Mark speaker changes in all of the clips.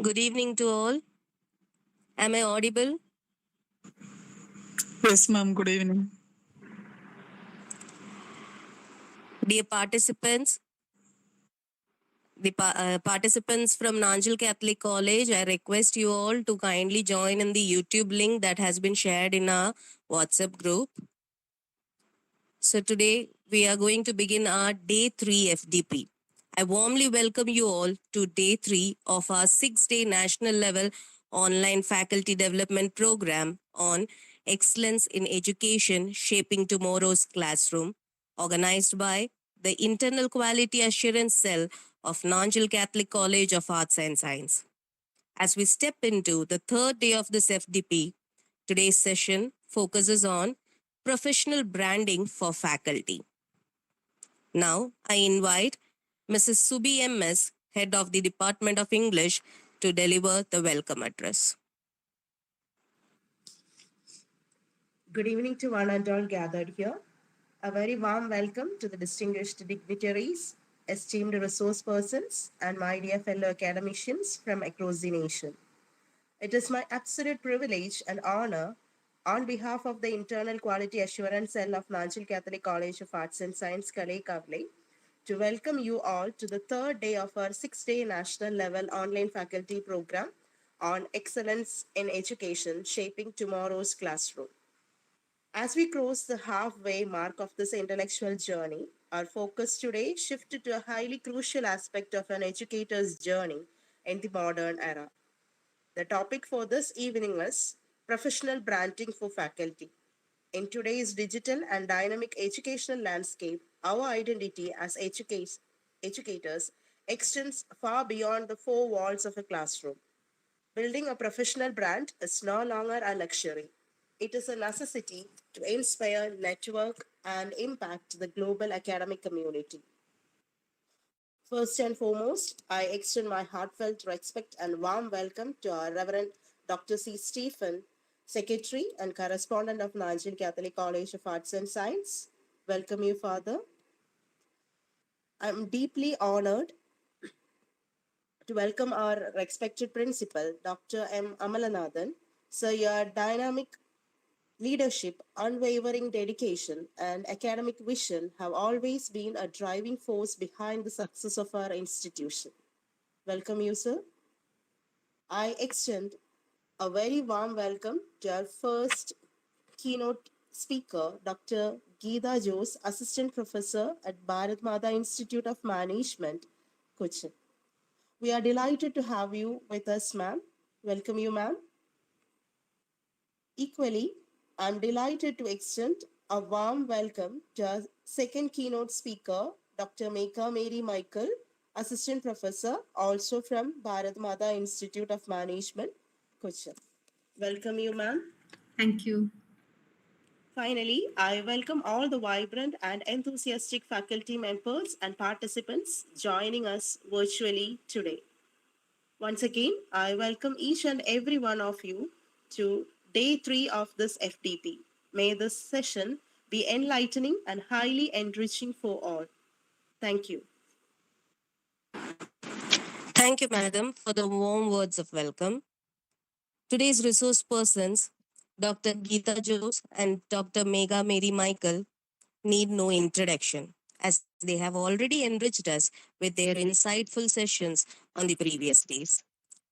Speaker 1: Good evening to all. Am I audible?
Speaker 2: Yes, ma'am. Good evening.
Speaker 1: Dear participants, participants from Nanjal Catholic College, I request you all to kindly join in the YouTube link that has been shared in our WhatsApp group. So today we are going to begin our day 3 FDP. I warmly welcome you all to day 3 of our 6-day national level online faculty development program on excellence in education shaping tomorrow's classroom, organized by the Internal Quality Assurance Cell of Nanjal Catholic College of Arts and Science. As we step into the third day of this FDP, today's session focuses on professional branding for faculty. Now, I invite Mrs. Subi M.S., Head of the Department of English, to deliver the welcome address.
Speaker 3: Good evening to one and all gathered here. A very warm welcome to the distinguished dignitaries, esteemed resource persons, and my dear fellow academicians from across the nation. It is my absolute privilege and honor, on behalf of the Internal Quality Assurance Cell of Nanjal Catholic College of Arts and Science, Kalay Kavle, to welcome you all to the third day of our 6-day national level online faculty program on excellence in education shaping tomorrow's classroom. As we cross the halfway mark of this intellectual journey, our focus today shifted to a highly crucial aspect of an educator's journey in the modern era. The topic for this evening is professional branding for faculty. In today's digital and dynamic educational landscape, our identity as educators extends far beyond the four walls of a classroom. Building a professional brand is no longer a luxury. It is a necessity to inspire, network, and impact the global academic community. First and foremost, I extend my heartfelt respect and warm welcome to our Reverend Dr. C. Stephen, Secretary and Correspondent of Nanjal Catholic College of Arts and Science. Welcome you, Father. I'm deeply honored to welcome our respected Principal, Dr. M. Amalanathan. Sir, your dynamic leadership, unwavering dedication, and academic vision have always been a driving force behind the success of our institution. Welcome you, sir. I extend a very warm welcome to our first keynote speaker, Dr. Geetha Jose, Assistant Professor at Bharat Mata Institute of Management, Cochin. We are delighted to have you with us, ma'am. Welcome you, ma'am. Equally, I'm delighted to extend a warm welcome to our second keynote speaker, Dr. Megha Michael, Assistant Professor, also from Bharat Mata Institute of Management, Cochin. Welcome you, ma'am.
Speaker 4: Thank you.
Speaker 3: Finally, I welcome all the vibrant and enthusiastic faculty members and participants joining us virtually today. Once again, I welcome each and every one of you to day 3 of this FDP. May this session be enlightening and highly enriching for all. Thank you.
Speaker 1: Thank you, madam, for the warm words of welcome. Today's resource persons, Dr. Geetha Jose and Dr. Megha Michael, need no introduction, as they have already enriched us with their insightful sessions on the previous days.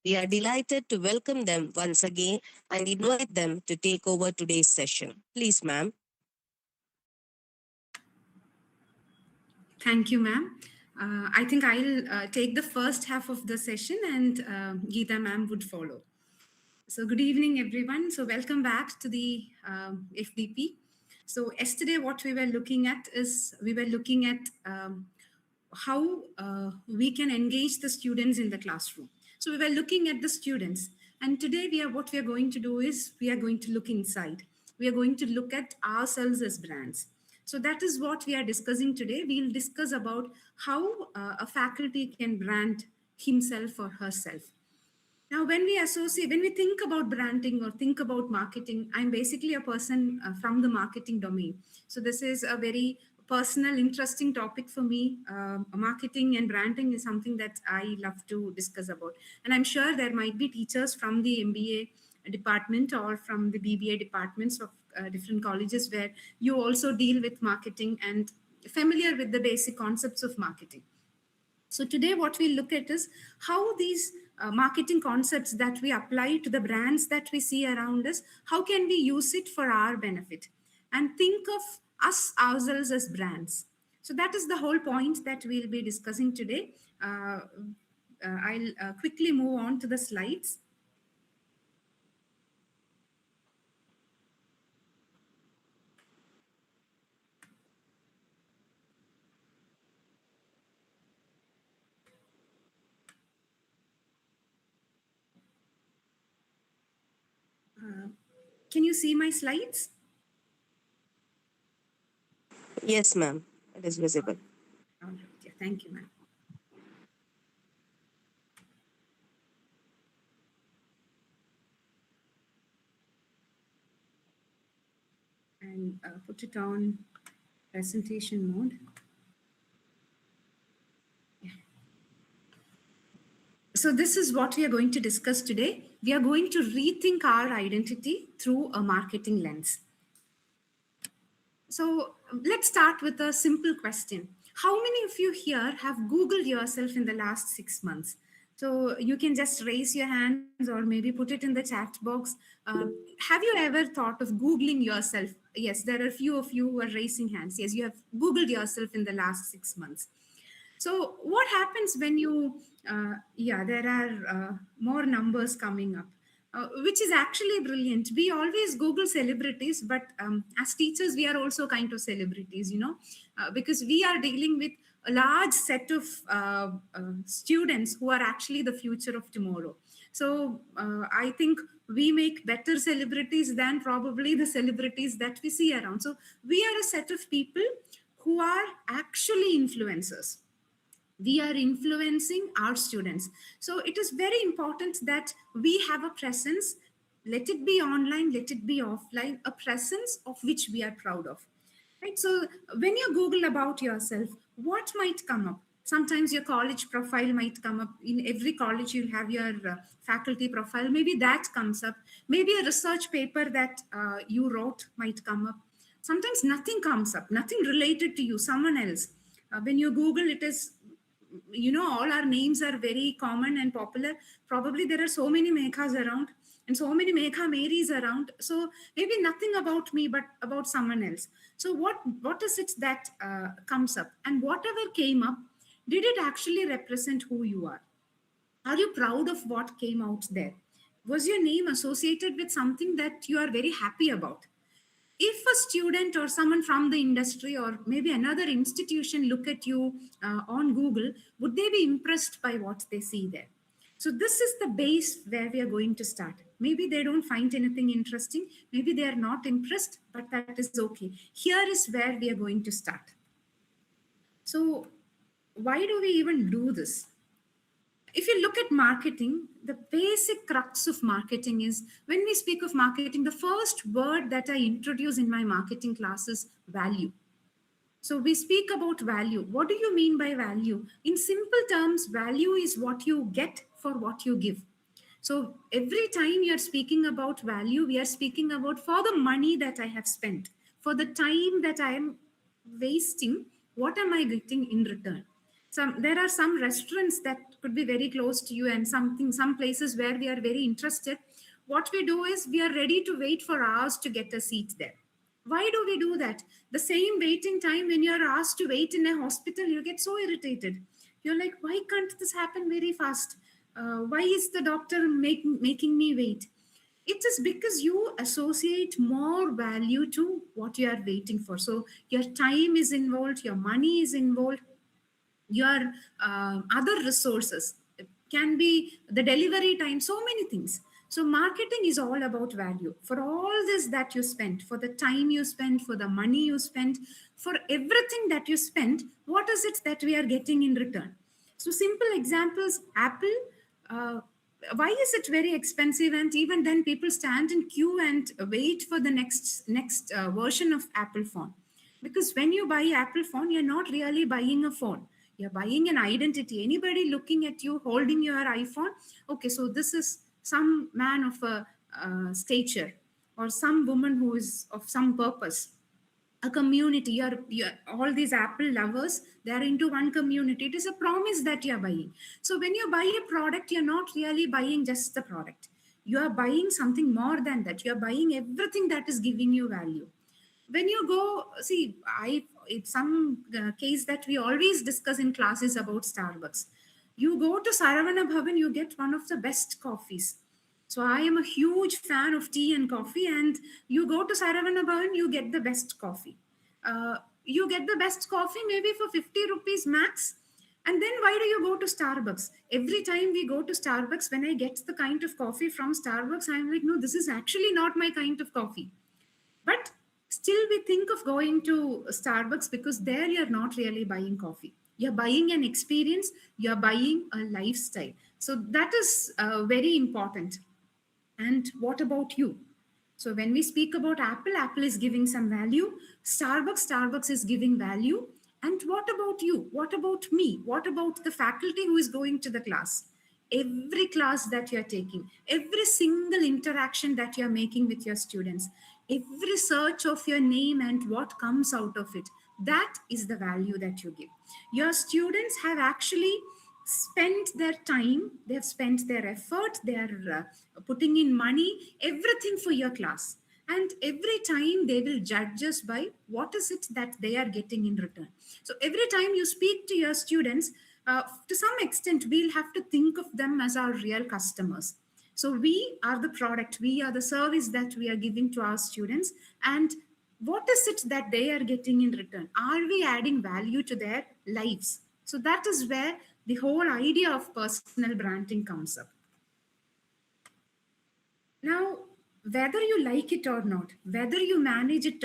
Speaker 1: We are delighted to welcome them once again and invite them to take over today's session. Please, ma'am.
Speaker 4: Thank you, ma'am. I think I'll take the first half of the session and Geetha ma'am would follow. So good evening, everyone. So welcome back to the FDP. So yesterday what we were looking at is how we can engage the students in the classroom. So we were looking at the students, and today what we are going to do is we are going to look inside. We are going to look at ourselves as brands. So that is what we are discussing today. We'll discuss about how a faculty can brand himself or herself. Now, when we think about branding or think about marketing, I'm basically a person from the marketing domain. So this is a very personal interesting topic for me. Marketing and branding is something that I love to discuss about, and I'm sure there might be teachers from the MBA department or from the BBA departments of different colleges where you also deal with marketing and familiar with the basic concepts of marketing. So today, what we look at is how these marketing concepts that we apply to the brands that we see around us, how can we use it for our benefit, and think of us ourselves as brands. So that is the whole point that we'll be discussing today. I'll quickly move on to the slides. Can you see my slides?
Speaker 1: Yes, ma'am. It is visible.
Speaker 4: All right. Yeah, thank you, ma'am. And put it on presentation mode. So, this is what we are going to discuss today. We are going to rethink our identity through a marketing lens. So, let's start with a simple question. How many of you here have Googled yourself in the last 6 months? So, you can just raise your hands or maybe put it in the chat box. Have you ever thought of Googling yourself? Yes, there are a few of you who are raising hands. Yes, you have Googled yourself in the last 6 months. So, what happens when you, yeah, there are more numbers coming up, which is actually brilliant. We always Google celebrities, but as teachers, we are also kind of celebrities, because we are dealing with a large set of students who are actually the future of tomorrow. So, I think we make better celebrities than probably the celebrities that we see around. So, we are a set of people who are actually influencers. We are influencing our students. So it is very important that we have a presence, let it be online, let it be offline, a presence of which we are proud of. Right? So when you Google about yourself, what might come up? Sometimes your college profile might come up. In every college you'll have your faculty profile, maybe that comes up. Maybe a research paper that you wrote might come up. Sometimes nothing comes up, nothing related to you, someone else. When you Google, it is, all our names are very common and popular. Probably there are so many Meghas around and so many Megha Marys around. So maybe nothing about me, but about someone else. So what is it that comes up? And whatever came up, did it actually represent who you are? Are you proud of what came out there? Was your name associated with something that you are very happy about? If a student or someone from the industry or maybe another institution look at you on Google, would they be impressed by what they see there? So this is the base where we are going to start. Maybe they don't find anything interesting, maybe they are not impressed, but that is okay. Here is where we are going to start. So why do we even do this? If you look at marketing, the basic crux of marketing is, when we speak of marketing, the first word that I introduce in my marketing class is value. So we speak about value. What do you mean by value? In simple terms, value is what you get for what you give. So every time you're speaking about value, we are speaking about for the money that I have spent, for the time that I am wasting, what am I getting in return? There are some restaurants that could be very close to you, and some places where we are very interested. What we do is we are ready to wait for hours to get a seat there. Why do we do that? The same waiting time when you're asked to wait in a hospital, you get so irritated. You're like, why can't this happen very fast? Why is the doctor making me wait? It is because you associate more value to what you are waiting for. So your time is involved, your money is involved, your other resources. It can be the delivery time, so many things. So marketing is all about value. For all this that you spent, for the time you spent, for the money you spent, for everything that you spent, what is it that we are getting in return? So simple examples: Apple, uh, why is it very expensive, and even then people stand in queue and wait for the next version of Apple phone? Because when you buy Apple phone, you're not really buying a phone. You're buying an identity. Anybody looking at you holding your iPhone, okay, so this is some man of a stature, or some woman who is of some purpose, a community. You're all these Apple lovers, they're into one community. It is a promise that you're buying. So when you buy a product, you're not really buying just the product. You are buying something more than that. You're buying everything that is giving you value. When you go see, I it's some case that we always discuss in classes about Starbucks. You go to Saravana Bhavan, you get one of the best coffees. So I am a huge fan of tea and coffee, and you go to Saravana Bhavan, you get the best coffee. You get the best coffee maybe for 50 rupees max. And then why do you go to Starbucks? Every time we go to Starbucks, when I get the kind of coffee from Starbucks, I'm like, no, this is actually not my kind of coffee. But still, we think of going to Starbucks because there you're not really buying coffee. You're buying an experience, you're buying a lifestyle. So that is very important. And what about you? So when we speak about Apple, Apple is giving some value. Starbucks is giving value. And what about you? What about me? What about the faculty who is going to the class? Every class that you're taking, every single interaction that you're making with your students, every search of your name and what comes out of it, that is the value that you give. Your students have actually spent their time, they have spent their effort, they are putting in money, everything for your class. And every time they will judge us by what is it that they are getting in return. So every time you speak to your students, to some extent, we'll have to think of them as our real customers. So we are the product, we are the service that we are giving to our students. And what is it that they are getting in return? Are we adding value to their lives? So that is where the whole idea of personal branding comes up. Now, whether you like it or not, whether you manage it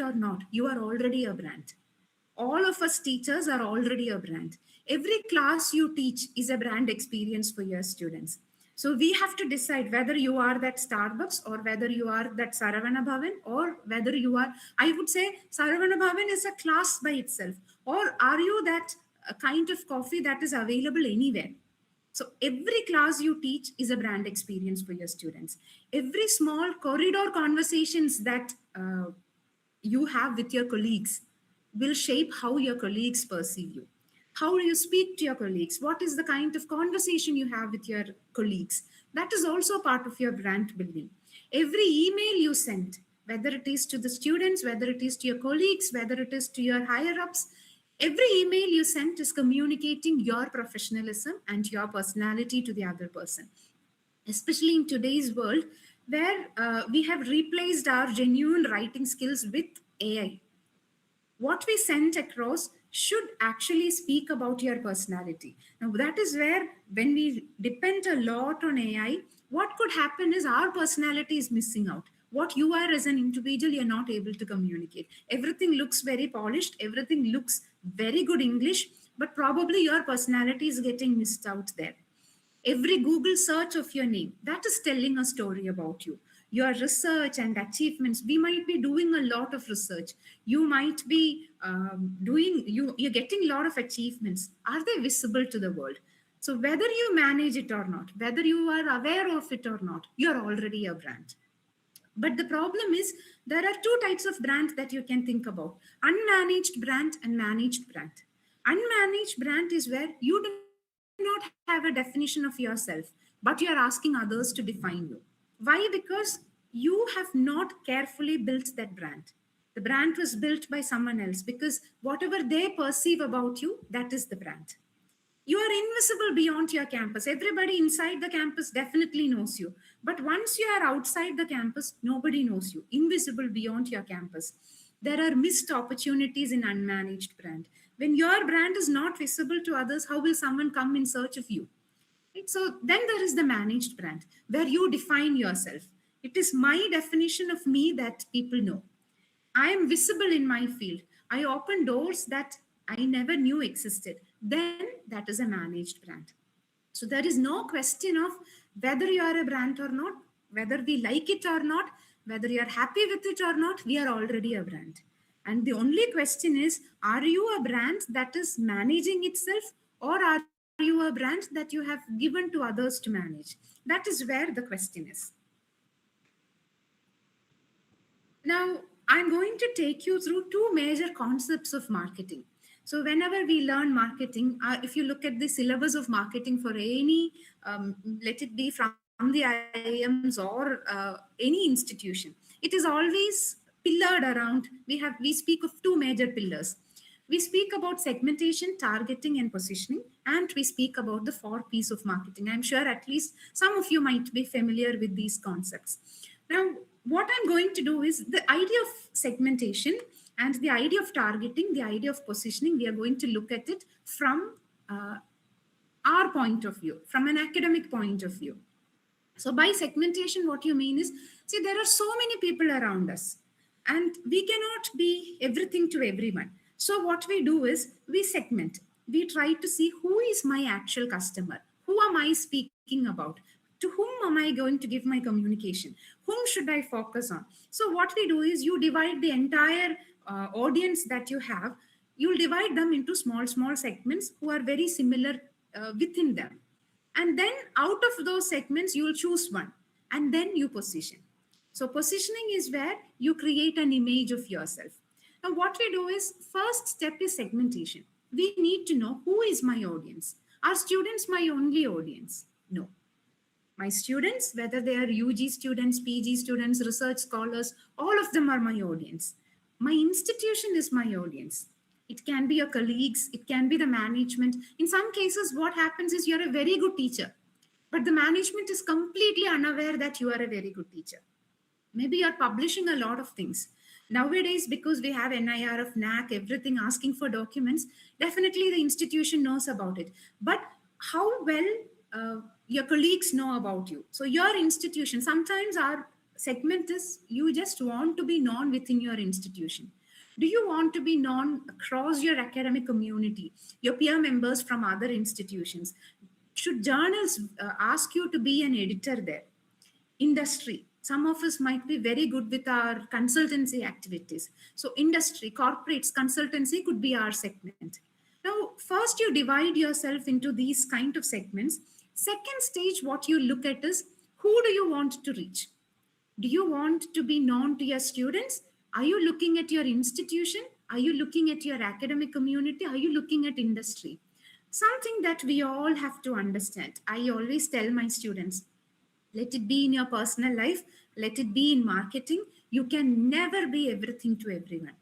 Speaker 4: or not, you are already a brand. All of us teachers are already a brand. Every class you teach is a brand experience for your students. So we have to decide whether you are that Starbucks, or whether you are that Saravana Bhavan, or whether you are, I would say Saravana Bhavan is a class by itself, or are you that kind of coffee that is available anywhere. So every class you teach is a brand experience for your students. Every small corridor conversations that you have with your colleagues will shape how your colleagues perceive you. How you speak to your colleagues, what is the kind of conversation you have with your colleagues, that is also part of your brand building. Every email you send, whether it is to the students, whether it is to your colleagues, whether it is to your higher ups, every email you send is communicating your professionalism and your personality to the other person, especially in today's world where we have replaced our genuine writing skills with AI. What we send across should actually speak about your personality. Now, that is where, when we depend a lot on AI, what could happen is our personality is missing out. What you are as an individual, you're not able to communicate. Everything looks very polished, everything looks very good English, but probably your personality is getting missed out there. Every Google search of your name, that is telling a story about you. Your research and achievements, we might be doing a lot of research. You might be you're getting a lot of achievements. Are they visible to the world? So whether you manage it or not, whether you are aware of it or not, you're already a brand. But the problem is, there are two types of brand that you can think about: unmanaged brand and managed brand. Unmanaged brand is where you do not have a definition of yourself, but you are asking others to define you. Why? Because you have not carefully built that brand. The brand was built by someone else, because whatever they perceive about you, that is the brand. You are invisible beyond your campus. Everybody inside the campus definitely knows you. But once you are outside the campus, nobody knows you. Invisible beyond your campus. There are missed opportunities in unmanaged brand. When your brand is not visible to others, how will someone come in search of you? Right? So then there is the managed brand, where you define yourself. It is my definition of me that people know. I am visible in my field. I open doors that I never knew existed. Then that is a managed brand. So there is no question of whether you are a brand or not, whether we like it or not, whether you are happy with it or not, we are already a brand. And the only question is, are you a brand that is managing itself, or are you a brand that you have given to others to manage? That is where the question is. Now, I'm going to take you through two major concepts of marketing. So, whenever we learn marketing, if you look at the syllabus of marketing for any, let it be from the IIMs or any institution, it is always pillared around. We speak of two major pillars. We speak about segmentation, targeting, and positioning, and we speak about the four P's of marketing. I'm sure at least some of you might be familiar with these concepts. Now, what I'm going to do is the idea of segmentation and the idea of targeting, the idea of positioning, we are going to look at it from our point of view, from an academic point of view. So, by segmentation, what you mean is, see, there are so many people around us, and we cannot be everything to everyone. So, what we do is we segment. We try to see who is my actual customer, who am I speaking about, to whom am I going to give my communication, whom should I focus on. So, what we do is you divide the entire audience that you have, you'll divide them into small segments who are very similar within them, and then out of those segments you'll choose one, and then you position. So positioning is where you create an image of yourself. Now what we do is, first step is segmentation. We need to know who is my audience. Are students my only audience? No. My students, whether they are UG students, PG students, research scholars, all of them are my audience. My institution is my audience. It can be your colleagues, it can be the management. In some cases, what happens is you're a very good teacher, but the management is completely unaware that you are a very good teacher. Maybe you're publishing a lot of things. Nowadays, because we have NIRF, NAC, everything asking for documents, definitely the institution knows about it. But how well your colleagues know about you? So your institution, sometimes our segment is you just want to be known within your institution. Do you want to be known across your academic community, your peer members from other institutions? Should journals ask you to be an editor there? Industry, some of us might be very good with our consultancy activities. So industry, corporates, consultancy could be our segment. Now, first you divide yourself into these kind of segments. Second stage, what you look at is, who do you want to reach? Do you want to be known to your students? Are you looking at your institution? Are you looking at your academic community? Are you looking at industry? Something that we all have to understand. I always tell my students, let it be in your personal life, let it be in marketing. You can never be everything to everyone.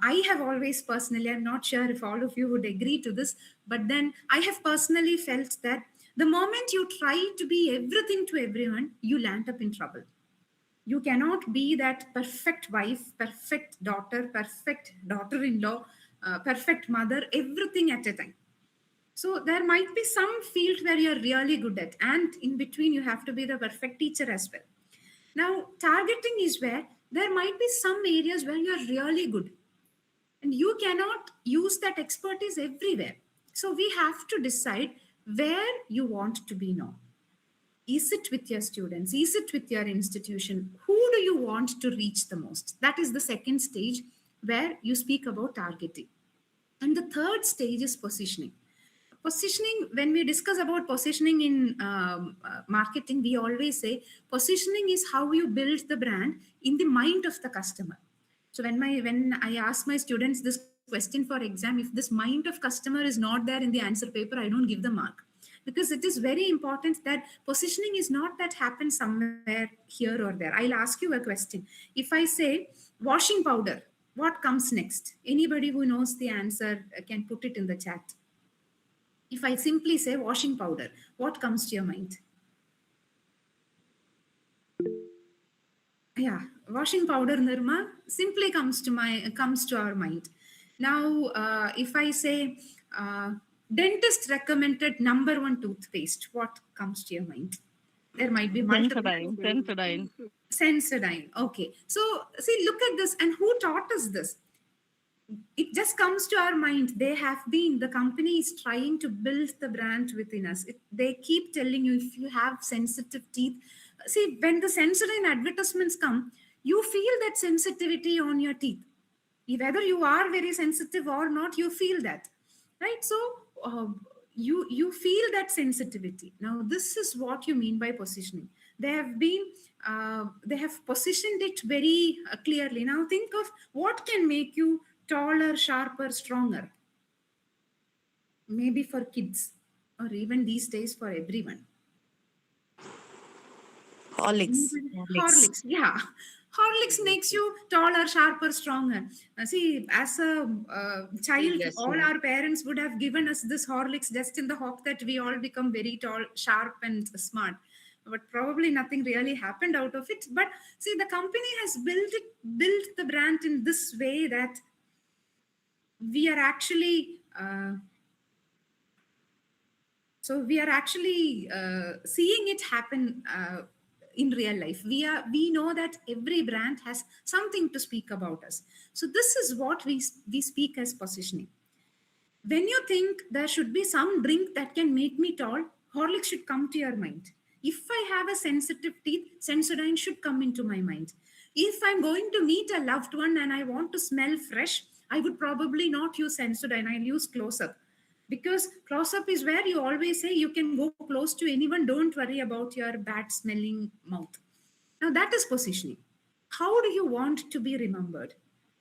Speaker 4: I have always personally, I'm not sure if all of you would agree to this, but then I have personally felt that the moment you try to be everything to everyone, you land up in trouble. You cannot be that perfect wife, perfect daughter in law, perfect mother, everything at a time. So there might be some field where you're really good at, and in between, you have to be the perfect teacher as well. Now, targeting is where there might be some areas where you're really good, and you cannot use that expertise everywhere. So we have to decide where you want to be known. Is it with your students? Is it with your institution? Who do you want to reach the most? That is the second stage where you speak about targeting. And the third stage is positioning. Positioning, when we discuss about positioning in marketing, we always say positioning is how you build the brand in the mind of the customer. So when I ask my students this question for exam, if this mind of customer is not there in the answer paper, I don't give the mark, because it is very important that positioning is not that happens somewhere here or there. I'll ask you a question. If I say washing powder, what comes next? Anybody who knows the answer can put it in the chat. If I simply say washing powder, what comes to your mind? Yeah, washing powder, Nirma, simply comes to our mind. Now, if I say dentist recommended number one toothpaste, what comes to your mind? There might be multiple.
Speaker 2: Sensodyne.
Speaker 4: Sensodyne. Okay. So see, look at this, and who taught us this? It just comes to our mind. The company is trying to build the brand within us. They keep telling you, if you have sensitive teeth, see, when the Sensodyne advertisements come, you feel that sensitivity on your teeth. whether you are very sensitive or not, you feel that, right? So uh, you feel that sensitivity. Now this is what you mean by positioning. They have been they have positioned it very clearly. Now think of what can make you taller, sharper, stronger, maybe for kids, or even these days for everyone.
Speaker 1: Horlicks. Horlicks.
Speaker 4: Horlicks, yeah. Horlicks makes you taller, sharper, stronger. See, as a child,
Speaker 3: Yes,
Speaker 4: all
Speaker 3: ma'am.
Speaker 4: our parents would have given us this Horlicks just in the hope that we all become very tall, sharp, and smart. But probably nothing really happened out of it. But see, the company has built the brand in this way that we are actually we are actually seeing it happen in real life. We know that every brand has something to speak about us. So this is what we speak as positioning. When you think there should be some drink that can make me tall, Horlicks should come to your mind. If I have a sensitive teeth, Sensodyne should come into my mind. If I'm going to meet a loved one and I want to smell fresh, I would probably not use Sensodyne. I'll use Close Up. Because Close Up is where you always say you can go close to anyone, don't worry about your bad smelling mouth. Now, that is positioning. How do you want to be remembered?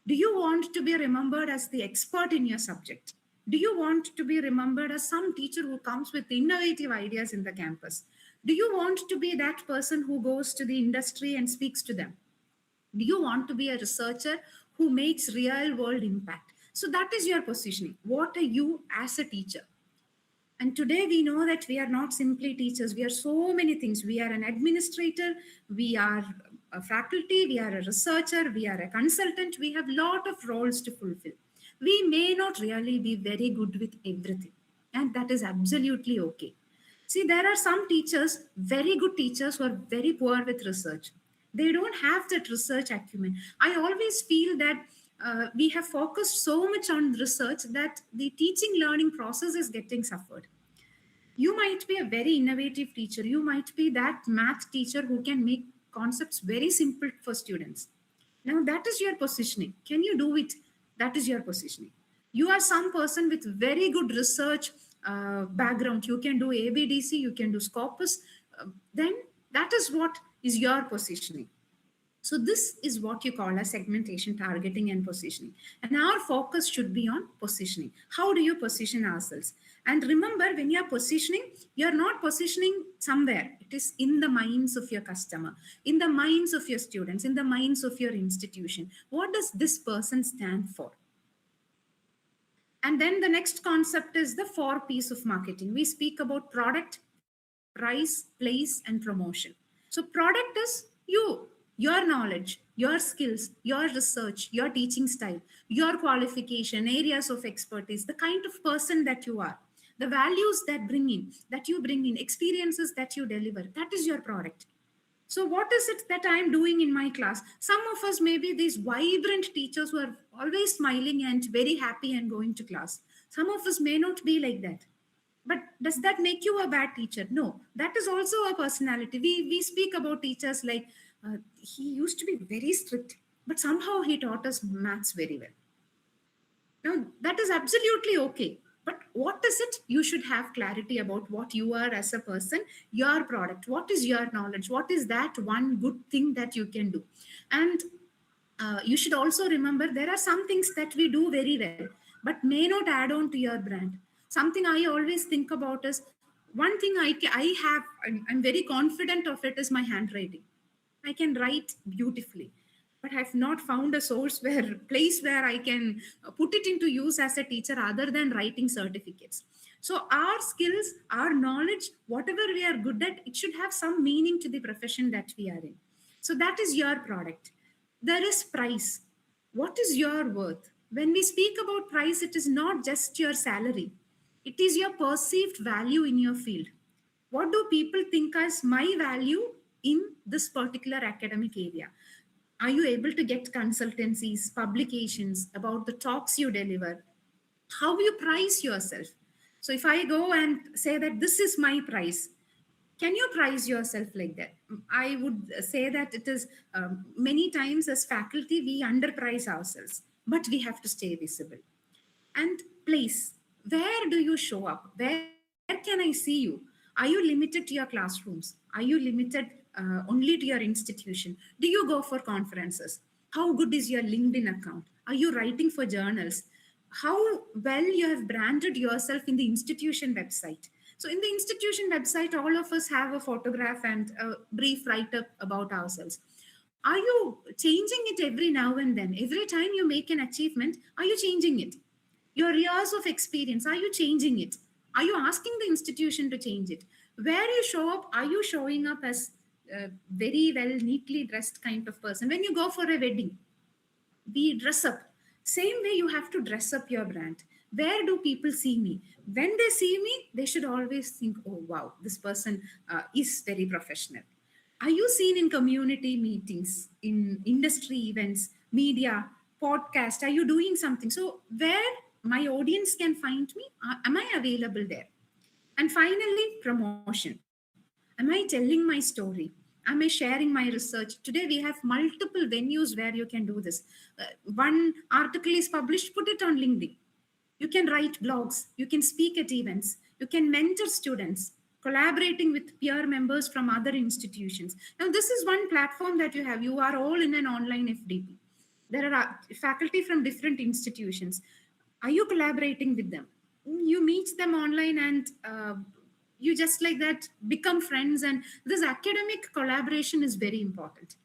Speaker 4: Do you want to be remembered as the expert in your subject? Do you want to be remembered as some teacher who comes with innovative ideas in the campus? Do you want to be that person who goes to the industry and speaks to them? Do you want to be a researcher who makes real world impact? So that is your positioning. What are you as a teacher? And today we know that we are not simply teachers. We are so many things. We are an administrator, we are a faculty, we are a researcher, we are a consultant. We have a lot of roles to fulfill. We may not really be very good with everything. And that is absolutely okay. See, there are some teachers, very good teachers, who are very poor with research. They don't have that research acumen. I always feel that we have focused so much on research that the teaching learning process is getting suffered. You might be a very innovative teacher. You might be that math teacher who can make concepts very simple for students. Now, that is your positioning. Can you do it? That is your positioning. You are some person with very good research background. You can do ABDC, you can do Scopus. Then that is what is your positioning. So this is what you call as segmentation, targeting, and positioning. And our focus should be on positioning. How do you position ourselves? And remember, when you're positioning, you're not positioning somewhere. It is in the minds of your customer, in the minds of your students, in the minds of your institution. What does this person stand for? And then the next concept is the 4 P's of marketing. We speak about product, price, place, and promotion. So, product is your knowledge, your skills, your research, your teaching style, your qualification, areas of expertise, the kind of person that you are, the values that you bring in, experiences that you deliver. That is your product. So, what is it that I am doing in my class? Some of us may be these vibrant teachers who are always smiling and very happy and going to class. Some of us may not be like that. But does that make you a bad teacher? No, that is also a personality. We speak about teachers like he used to be very strict, but somehow he taught us maths very well. Now, that is absolutely okay. But what is it? You should have clarity about what you are as a person, your product. What is your knowledge? What is that one good thing that you can do? And you should also remember there are some things that we do very well, but may not add on to your brand. Something I always think about is one thing I have, I'm very confident of it, is my handwriting. I can write beautifully, but I've not found a source where place where I can put it into use as a teacher other than writing certificates. So our skills, our knowledge, whatever we are good at, it should have some meaning to the profession that we are in. So that is your product. There is price. What is your worth? When we speak about price, it is not just your salary. It is your perceived value in your field. What do people think as my value in this particular academic area? Are you able to get consultancies, publications about the talks you deliver? How you price yourself? So if I go and say that this is my price, can you price yourself like that? I would say that it is many times as faculty we underprice ourselves. but we have to stay visible. And place, where do you show up? Where can I see you? Are you limited to your classrooms? Are you limited only to your institution? Do you go for conferences? How good is your LinkedIn account? Are you writing for journals? How well you have branded yourself in the institution website? So in the institution website, all of us have a photograph and a brief write-up about ourselves. Are you changing it every now and then? Every time you make an achievement, are you changing it? Your years of experience, are you changing it? Are you asking the institution to change it? Where you show up, are you showing up as a very well neatly dressed kind of person? When you go for a wedding, we dress up. Same way you have to dress up your brand. Where do people see me? When they see me, they should always think, oh wow, this person is very professional. Are you seen in community meetings, in industry events, media, podcast? Are you doing something? So where my audience can find me, am I available there? And finally, promotion. Am I telling my story? Am I sharing my research? Today, we have multiple venues where you can do this. One article is published, put it on LinkedIn. You can write blogs, you can speak at events, you can mentor students, collaborating with peer members from other institutions. Now, this is one platform that you have. You are all in an online FDP. There are faculty from different institutions. Are you collaborating with them? You meet them online and you just like that become friends. And this academic collaboration is very important.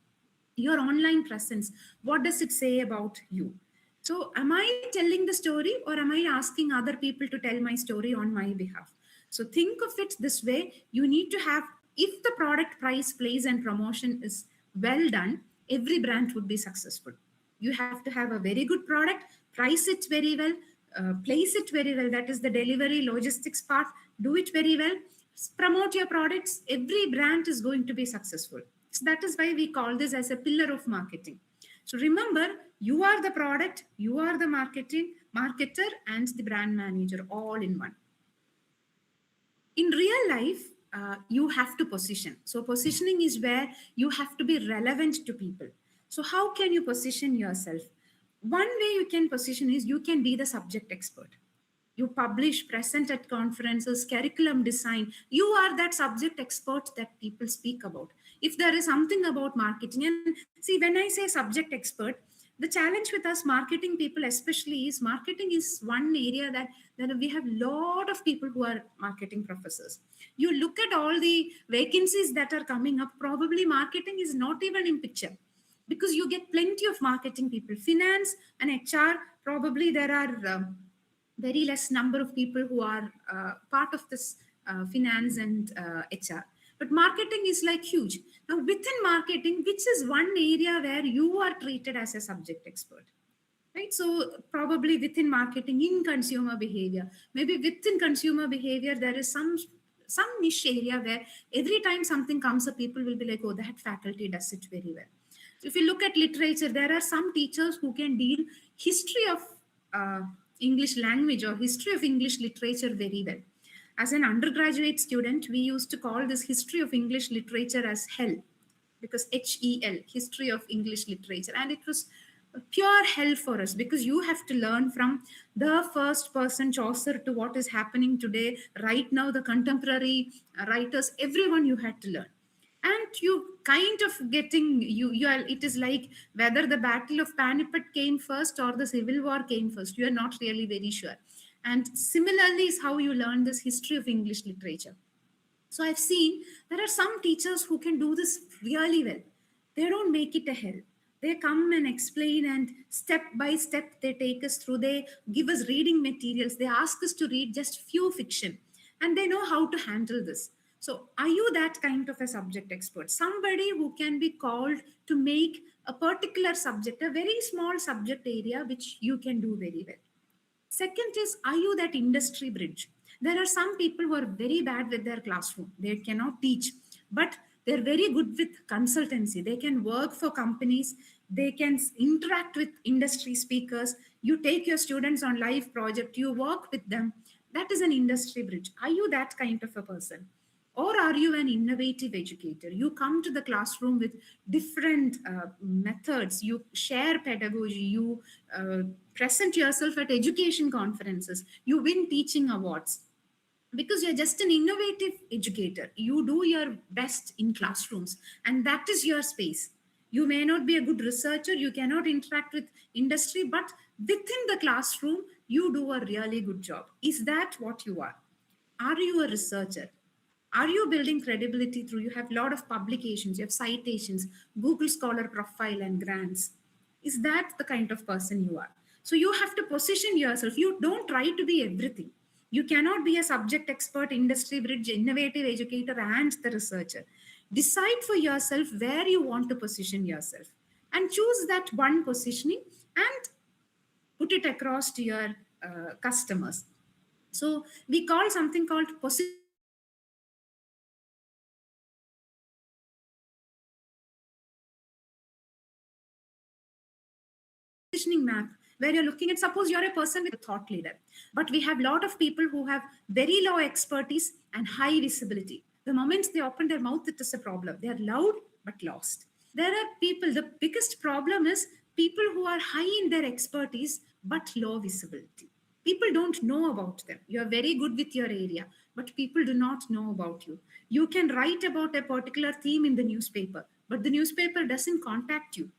Speaker 4: Your online presence, what does it say about you? So am I telling the story, or am I asking other people to tell my story on my behalf? So think of it this way. You need to have, if the product, price, place and promotion is well done, every brand would be successful. You have to have a very good product, price it very well, place it very well, that is the delivery logistics part, do it very well, promote your products, every brand is going to be successful. So that is why we call this as a pillar of marketing. So remember, you are the product, you are the marketer and the brand manager all in one. In real life, you have to position. So positioning is where you have to be relevant to people. So how can you position yourself? One way you can position is you can be the subject expert. You publish, present at conferences, curriculum design. You are that subject expert that people speak about. If there is something about marketing, and see, when I say subject expert, the challenge with us marketing people especially is marketing is one area that we have a lot of people who are marketing professors. You look at all the vacancies that are coming up, probably marketing is not even in picture, because you get plenty of marketing people. Finance and HR, probably there are very less number of people who are part of this finance and HR. But marketing is like huge. Now, within marketing, which is one area where you are treated as a subject expert, right? So probably within marketing, in consumer behavior, maybe within consumer behavior, there is some niche area where every time something comes up, people will be like, oh, that faculty does it very well. So if you look at literature, there are some teachers who can deal history of uh, English language or history of English literature very well. As an undergraduate student, we used to call this history of English literature as hell, because HEL, history of English literature. And it was pure hell for us, because you have to learn from the first person Chaucer to what is happening today, right now, the contemporary writers, everyone you had to learn. And you kind of getting, you are, it is like whether the Battle of Panipat came first or the Civil War came first. You are not really very sure. And similarly is how you learn this history of English literature. So I've seen there are some teachers who can do this really well. They don't make it a hell. They come and explain, and step by step they take us through. They give us reading materials. They ask us to read just few fiction, and they know how to handle this. So are you that kind of a subject expert? Somebody who can be called to make a particular subject, a very small subject area, which you can do very well. Second is, are you that industry bridge? There are some people who are very bad with their classroom. They cannot teach, but they're very good with consultancy. They can work for companies. They can interact with industry speakers. You take your students on live project. You work with them. That is an industry bridge. Are you that kind of a person? Or are you an innovative educator? You come to the classroom with different methods, you share pedagogy, you uh, present yourself at education conferences, you win teaching awards because you're just an innovative educator. You do your best in classrooms, and that is your space. You may not be a good researcher, you cannot interact with industry, but within the classroom you do a really good job. Is that what you are? Are you a researcher? Are you building credibility through you have a lot of publications, you have citations, Google Scholar profile and grants? Is that the kind of person you are? So you have to position yourself. You don't try to be everything. You cannot be a subject expert, industry bridge, innovative educator, and the researcher. Decide for yourself where you want to position yourself and choose that one positioning and put it across to your customers. So we call something called positioning map, where you're looking at suppose you're a person with a thought leader, but we have a lot of people who have very low expertise and high visibility. The moment they open their mouth, it is a problem. They are loud but lost. There are people, the biggest problem is people who are high in their expertise but low visibility. People don't know about them. You are very good with your area, but people do not know about you. You can write about a particular theme in the newspaper, but the newspaper doesn't contact you.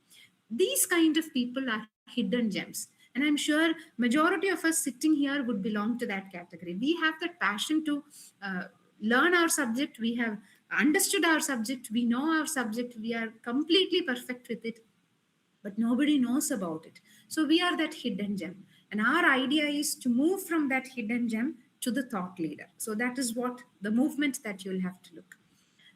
Speaker 4: These kind of people are hidden gems, and I'm sure majority of us sitting here would belong to that category. We have that passion to uh, learn our subject, we have understood our subject, we know our subject, we are completely perfect with it, but nobody knows about it. So we are that hidden gem. And our idea is to move from that hidden gem to the thought leader. So that is what the movement that you'll have to look.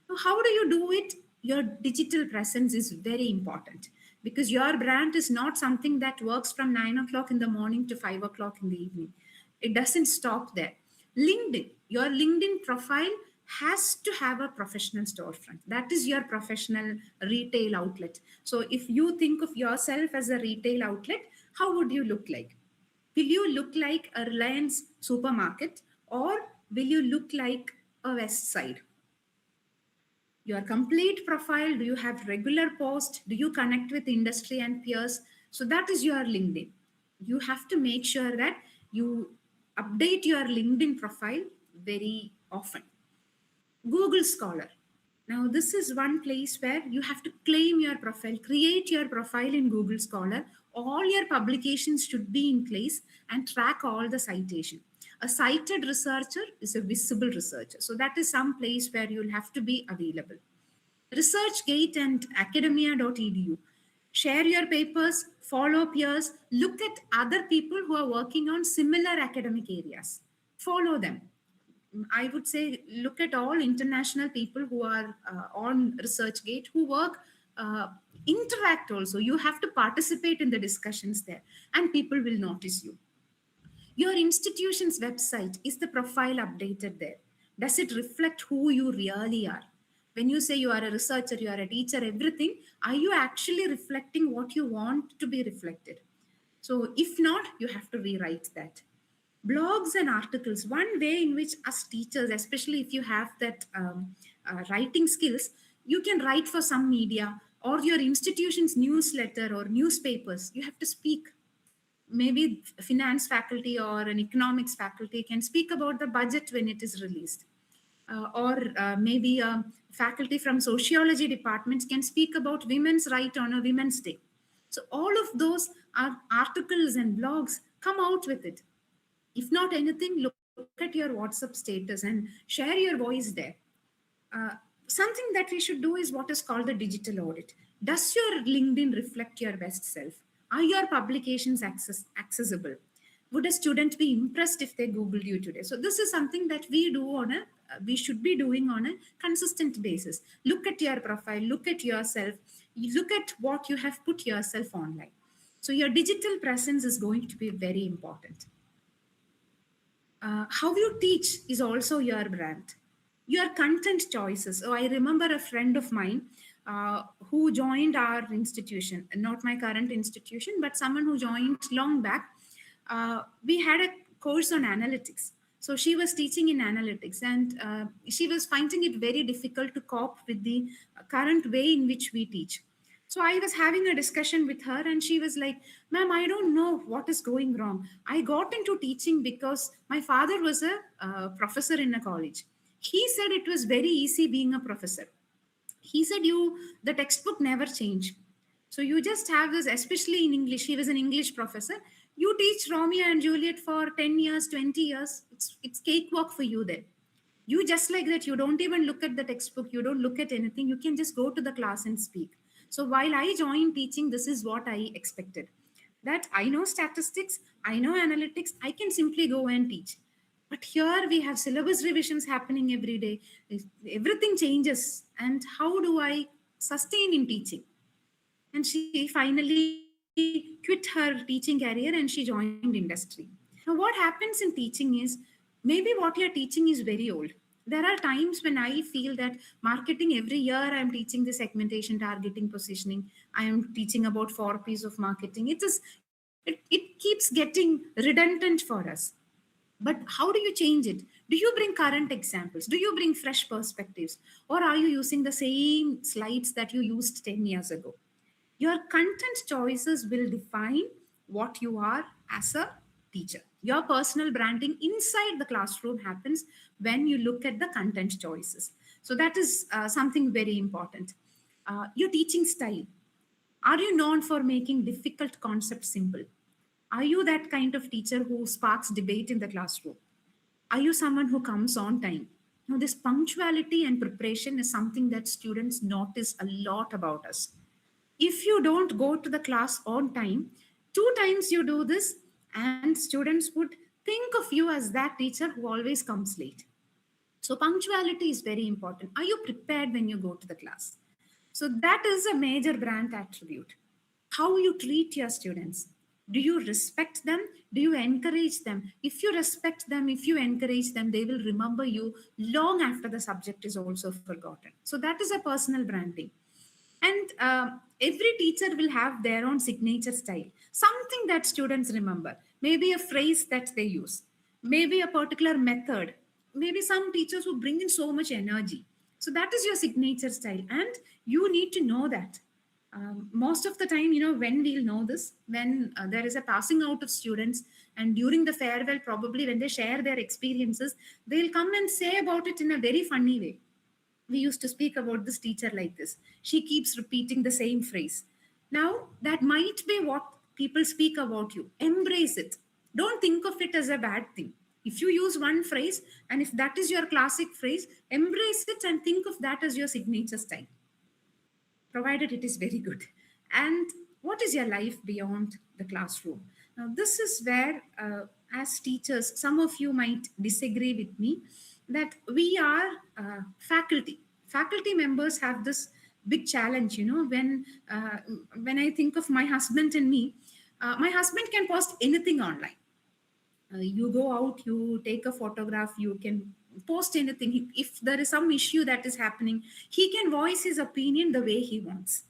Speaker 4: Now, how do you do it? Your digital presence is very important because your brand is not something that works from 9 o'clock in the morning to 5 o'clock in the evening. It doesn't stop there. LinkedIn, your LinkedIn profile has to have a professional storefront. That is your professional retail outlet. So if you think of yourself as a retail outlet, how would you look like? Will you look like a Reliance supermarket, or will you look like a West Side? Your complete profile, do you have regular posts, do you connect with industry and peers? So that is your LinkedIn. You have to make sure that you update your LinkedIn profile very often. Google Scholar. Now, this is one place where you have to claim your profile, create your profile in Google Scholar. All your publications should be in place and track all the citation. A cited researcher is a visible researcher. So that is some place where you'll have to be available. ResearchGate and academia.edu. Share your papers, follow peers, look at other people who are working on similar academic areas. Follow them. I would say look at all international people who are on ResearchGate who work, uh, interact also. You have to participate in the discussions there, and people will notice you. Your institution's website, is the profile updated there? Does it reflect who you really are? When you say you are a researcher, you are a teacher, everything, are you actually reflecting what you want to be reflected? So, if not, you have to rewrite that. Blogs and articles, one way in which us teachers, especially if you have that writing skills, you can write for some media or your institution's newsletter or newspapers. You have to speak. Maybe finance faculty or an economics faculty can speak about the budget when it is released, or maybe faculty from sociology departments can speak about women's right on a women's day. So all of those are articles and blogs. Come out with it. If not anything, look at your WhatsApp status and share your voice there. uh, Something that we should do is what is called the digital audit. Does your LinkedIn reflect your best self? Are your publications accessible? Would a student be impressed if they Googled you today? So this is something that we should be doing on a consistent basis. Look at your profile, look at yourself, you look at what you have put yourself online. So your digital presence is going to be very important. How you teach is also your brand. Your content choices. So I remember a friend of mine who joined our institution, not my current institution, but someone who joined long back. We had a course on analytics. So she was teaching in analytics, and she was finding it very difficult to cope with the current way in which we teach. So I was having a discussion with her, and she was like, "Ma'am, I don't know what is going wrong. I got into teaching because my father was a professor in a college. He said it was very easy being a professor. He said the textbook never change. So you just have this, especially in English. He was an English professor. You teach Romeo and Juliet for 10 years, 20 years. It's cakewalk for you then. You just like that, you don't even look at the textbook, you don't look at anything, you can just go to the class and speak. So while I joined teaching, this is what I expected, that I know statistics, I know analytics, I can simply go and teach. But here we have syllabus revisions happening every day. Everything changes. And how do I sustain in teaching? And she finally quit her teaching career and she joined industry. Now, what happens in teaching is, maybe what you're teaching is very old. There are times when I feel that marketing, every year I'm teaching the segmentation, targeting, positioning. I am teaching about 4 P's of marketing. It keeps getting redundant for us. But how do you change it? Do you bring current examples? Do you bring fresh perspectives? Or are you using the same slides that you used 10 years ago? Your content choices will define what you are as a teacher. Your personal branding inside the classroom happens when you look at the content choices. So, that is something very important. Your teaching style. Are you known for making difficult concepts simple? Are you that kind of teacher who sparks debate in the classroom? Are you someone who comes on time? Now, this punctuality and preparation is something that students notice a lot about us. If you don't go to the class on time, 2 times you do this, and students would think of you as that teacher who always comes late. So, punctuality is very important. Are you prepared when you go to the class? So, that is a major brand attribute. How you treat your students. Do you respect them? Do you encourage them? If you respect them, if you encourage them, they will remember you long after the subject is also forgotten. So, that is a personal branding. And every teacher will have their own signature style, something that students remember, maybe a phrase that they use, maybe a particular method, maybe some teachers who bring in so much energy. So that is your signature style, and you need to know that. Most of the time, when we'll know this, when there is a passing out of students, and during the farewell, probably when they share their experiences, they'll come and say about it in a very funny way. We used to speak about this teacher like this. She keeps repeating the same phrase. Now, that might be what people speak about you. Embrace it. Don't think of it as a bad thing. If you use one phrase, and if that is your classic phrase, embrace it and think of that as your signature style, provided it is very good. And what is your life beyond the classroom? Now, this is where, as teachers, some of you might disagree with me, that we are faculty. Faculty members have this big challenge. When I think of my husband and me, my husband can post anything online. You go out, you take a photograph, you can post anything. If there is some issue that is happening, he can voice his opinion the way he wants.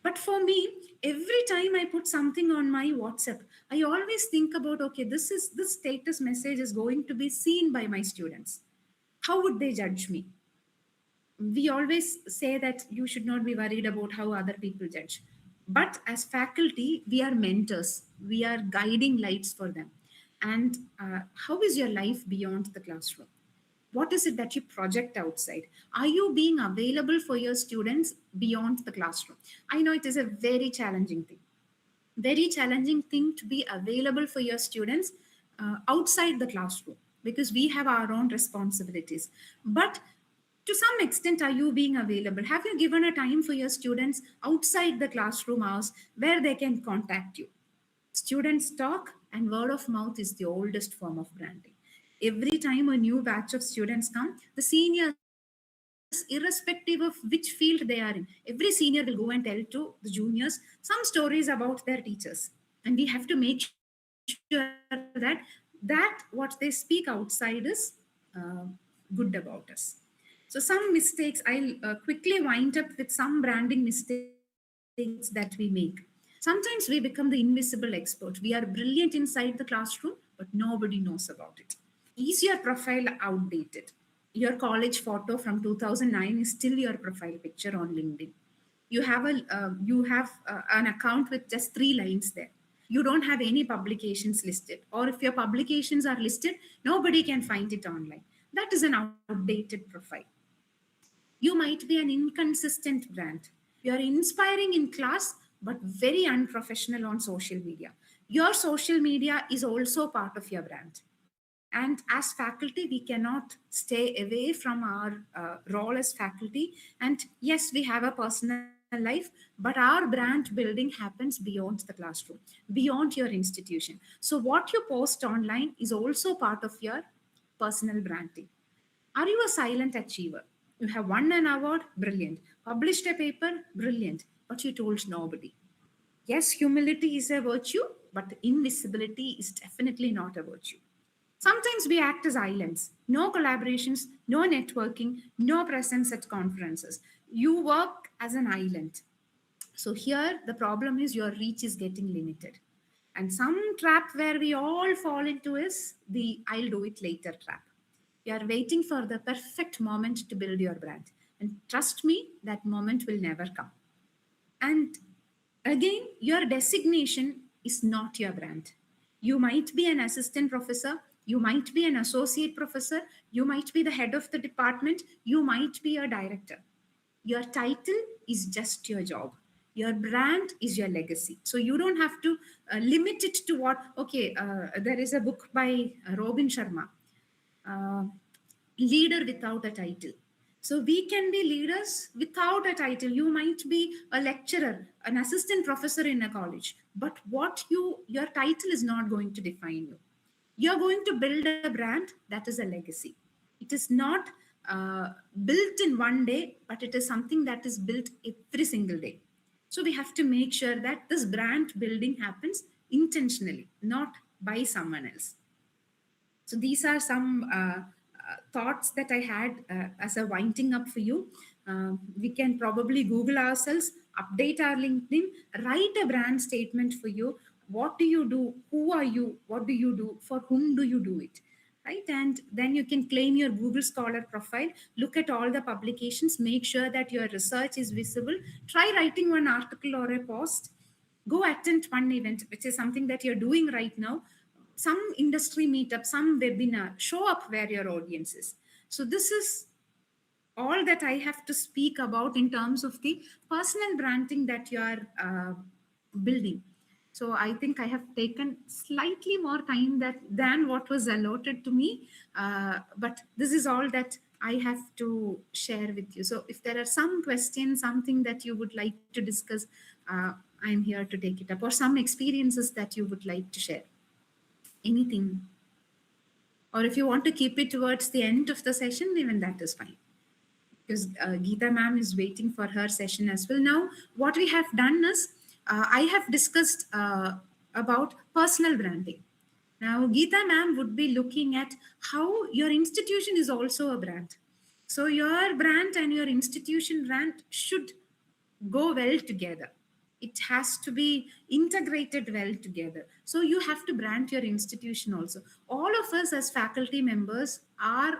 Speaker 4: But for me, every time I put something on my WhatsApp, I always think about, okay, this status message is going to be seen by my students. How would they judge me? We always say that you should not be worried about how other people judge. But as faculty, we are mentors, we are guiding lights for them. And how is your life beyond the classroom? What is it that you project outside? Are you being available for your students beyond the classroom? I know it is a very challenging thing to be available for your students outside the classroom, because we have our own responsibilities. But to some extent, are you being available? Have you given a time for your students outside the classroom hours where they can contact you? Students talk, and word of mouth is the oldest form of branding. Every time a new batch of students come, the seniors, irrespective of which field they are in, every senior will go and tell to the juniors some stories about their teachers. And we have to make sure that what they speak outside is good about us. So some mistakes, I'll quickly wind up with some branding mistakes that we make. Sometimes we become the invisible expert. We are brilliant inside the classroom, but nobody knows about it. Is your profile outdated? Your college photo from 2009 is still your profile picture on LinkedIn. You have an account with just 3 lines there. You don't have any publications listed, or if your publications are listed, nobody can find it online. That is an outdated profile. You might be an inconsistent brand. You are inspiring in class, but very unprofessional on social media. Your social media is also part of your brand. And as faculty, we cannot stay away from our role as faculty. And yes, we have a personal life, but our brand building happens beyond the classroom, beyond your institution. So, what you post online is also part of your personal branding. Are you a silent achiever? You have won an award, brilliant. Published a paper, brilliant. But you told nobody. Yes, humility is a virtue, but invisibility is definitely not a virtue. Sometimes we act as islands, no collaborations, no networking, no presence at conferences. You work as an island. So here the problem is your reach is getting limited. And some trap where we all fall into is the I'll do it later trap. You are waiting for the perfect moment to build your brand. And trust me, that moment will never come. And again, your designation is not your brand. You might be an assistant professor, you might be an associate professor, you might be the head of the department, you might be a director. Your title is just your job. Your brand is your legacy. So you don't have to limit it to what, okay, there is a book by Robin Sharma, uh, Leader Without a Title. So we can be leaders without a title. You might be a lecturer, an assistant professor in a college, but your title is not going to define you. You're going to build a brand that is a legacy. It is not built in one day, but it is something that is built every single day. So we have to make sure that this brand building happens intentionally, not by someone else. So these are some thoughts that I had as a winding up for you. We can probably Google ourselves, update our LinkedIn, write a brand statement for you. What do you do? Who are you? What do you do? For whom do you do it? Right? And then you can claim your Google Scholar profile, look at all the publications, make sure that your research is visible. Try writing one article or a post. Go attend one event, which is something that you're doing right now. Some industry meetup, some webinar, show up where your audience is. So this is all that I have to speak about in terms of the personal branding that you are building. So I think I have taken slightly more time than what was allotted to me, but this is all that I have to share with you. So if there are some questions, something that you would like to discuss, I'm here to take it up, or some experiences that you would like to share. Anything. Or if you want to keep it towards the end of the session, even that is fine. Because Geetha ma'am is waiting for her session as well. Now, what we have done is, I have discussed about personal branding. Now, Geetha ma'am would be looking at how your institution is also a brand. So your brand and your institution brand should go well together. It has to be integrated well together. So you have to brand your institution also. All of us as faculty members are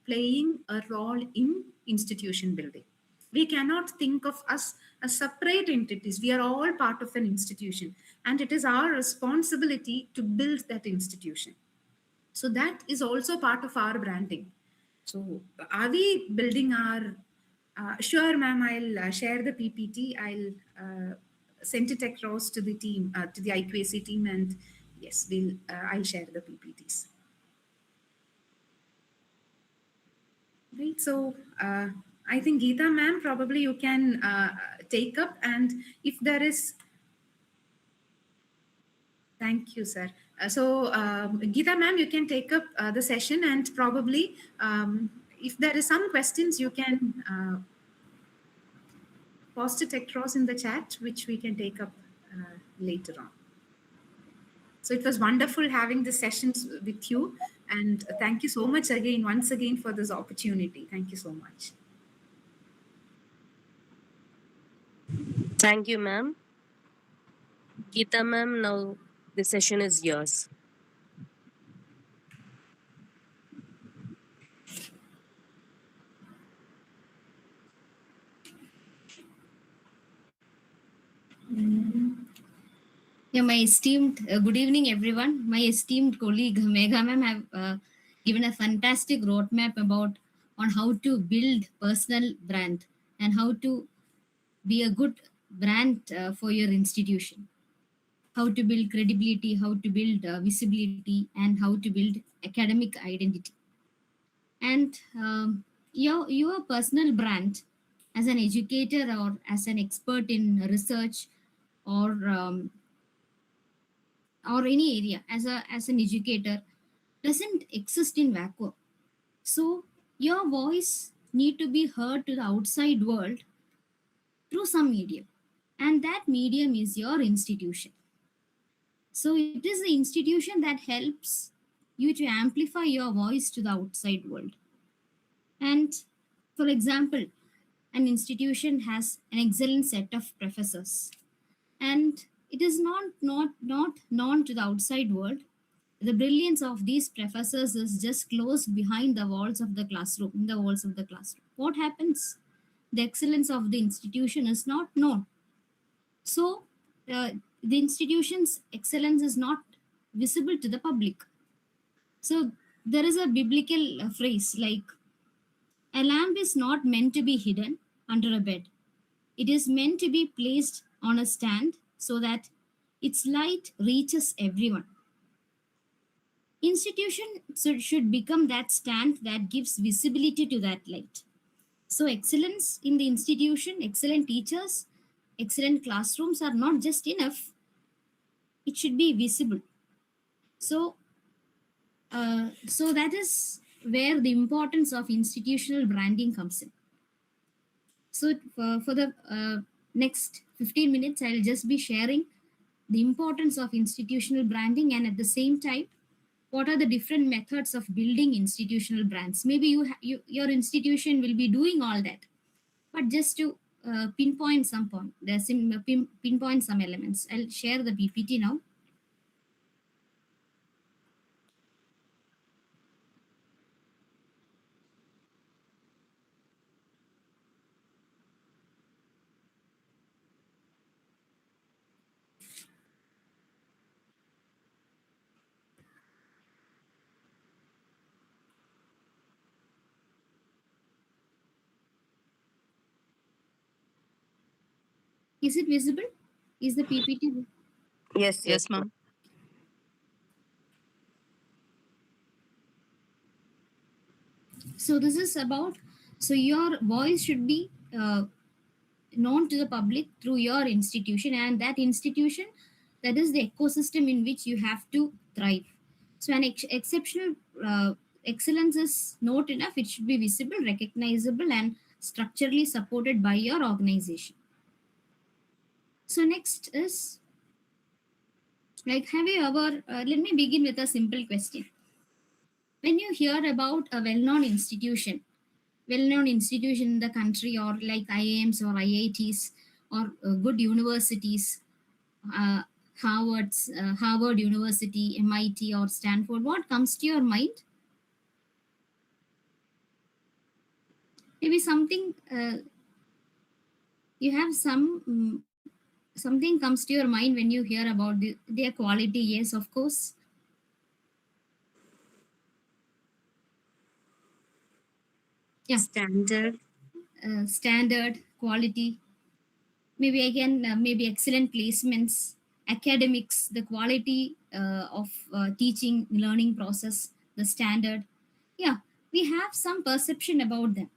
Speaker 4: playing a role in institution building. We cannot think of us as separate entities. We are all part of an institution, and it is our responsibility to build that institution. So that is also part of our branding. So are we building our sure, ma'am, I'll share the PPT. I'll send it across to the team, to the IQAC team, and yes, I'll share the PPTs. Right. So I think Geetha, ma'am, probably you can take up, and if there is, thank you, sir. Geetha, ma'am, you can take up the session, and probably if there is some questions, you can post it across in the chat, which we can take up later on. So it was wonderful having the sessions with you. And thank you so much again, once again, for this opportunity. Thank you so much.
Speaker 1: Thank you, ma'am. Geetha ma'am, now the session is yours.
Speaker 2: Yeah, my esteemed, good evening, everyone. My esteemed colleague Megha ma'am have given a fantastic roadmap about on how to build personal brand and how to be a good brand for your institution. How to build credibility, how to build visibility, and how to build academic identity. And your personal brand as an educator or as an expert in research or any area as an educator doesn't exist in vacuum. So your voice need to be heard to the outside world through some medium, and that medium is your institution. So it is the institution that helps you to amplify your voice to the outside world. And for example, an institution has an excellent set of professors, and it is not known to the outside world. The brilliance of these professors is just closed behind the walls of the classroom, in the walls of the classroom. What happens? The excellence of the institution is not known. So, the institution's excellence is not visible to the public. So, there is a biblical phrase like, a lamp is not meant to be hidden under a bed. It is meant to be placed on a stand so that its light reaches everyone. Institution should become that stand that gives visibility to that light. So excellence in the institution, excellent teachers, excellent classrooms are not just enough, it should be visible. So so that is where the importance of institutional branding comes in. So for the next 15 minutes I'll just be sharing the importance of institutional branding, and at the same time what are the different methods of building institutional brands. Maybe your institution will be doing all that, but just to pinpoint some point, pinpoint some elements. I'll share the PPT now. Is it visible? Is the PPT?
Speaker 1: Yes, yes,
Speaker 5: Yes, ma'am.
Speaker 2: So this is about, so your voice should be known to the public through your institution, and that institution, that is the ecosystem in which you have to thrive. So an exceptional excellence is not enough, it should be visible, recognizable, and structurally supported by your organization. So next is, like, have you ever let me begin with a simple question. When you hear about a well-known institution in the country, or like IIMs or IITs or good universities, uh, Harvard University, MIT, or Stanford, what comes to your mind? Maybe something you have something comes to your mind when you hear about their quality. Yes, of course. Yeah, standard quality. Maybe again, maybe excellent placements, academics, the quality of teaching, learning process, the standard. Yeah, we have some perception about them.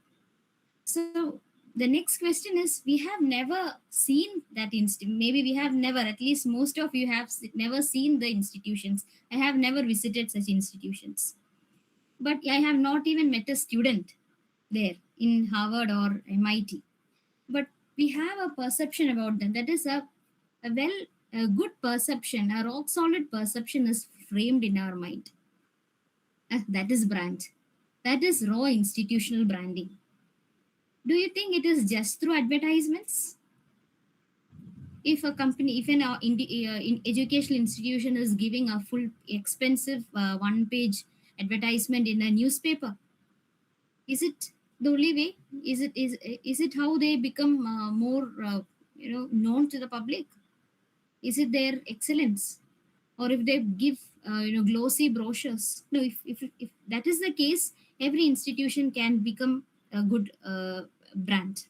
Speaker 2: So the next question is, we have never seen that maybe we have never, at least most of you have never seen the institutions. I have never visited such institutions, but I have not even met a student there in Harvard or MIT. But we have a perception about them. That is a good perception, a rock solid perception is framed in our mind. That is brand. That is raw institutional branding. Do you think it is just through advertisements? If a company, if an in educational institution is giving a full expensive one-page advertisement in a newspaper, is it the only way? Is it how they become more known to the public? Is it their excellence? Or if they give glossy brochures? No, if that is the case, every institution can become a good brand.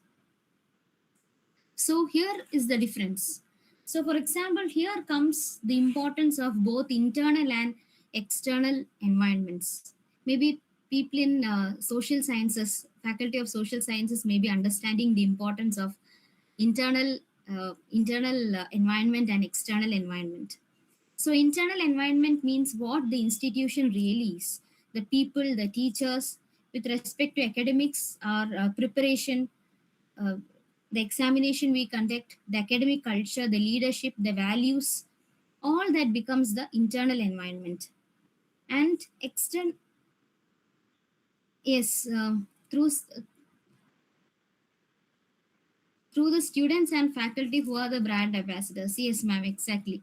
Speaker 2: So here is the difference. So for example, here comes the importance of both internal and external environments. Maybe people in social sciences, faculty of social sciences, may be understanding the importance of internal environment and external environment. So internal environment means what the institution really is. The people, the teachers, with respect to academics or preparation, uh, the examination we conduct, the academic culture, the leadership, the values, all that becomes the internal environment. And external, yes, through the students and faculty who are the brand ambassadors. Yes, ma'am, exactly.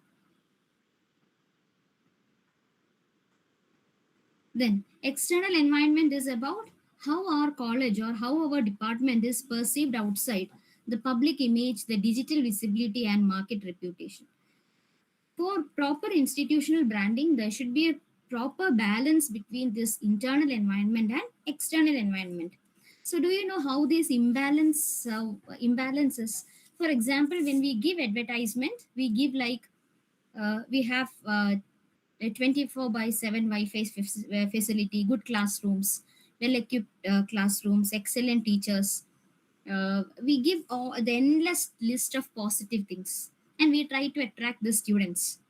Speaker 2: Then, external environment is about how our college or how our department is perceived outside, the public image, the digital visibility, and market reputation. For proper institutional branding, there should be a proper balance between this internal environment and external environment. So, do you know how this imbalances? For example, when we give advertisement, we give like we have a 24 by 7 Wi-Fi facility, good classrooms, well-equipped classrooms, excellent teachers. We give the endless list of positive things, and we try to attract the students.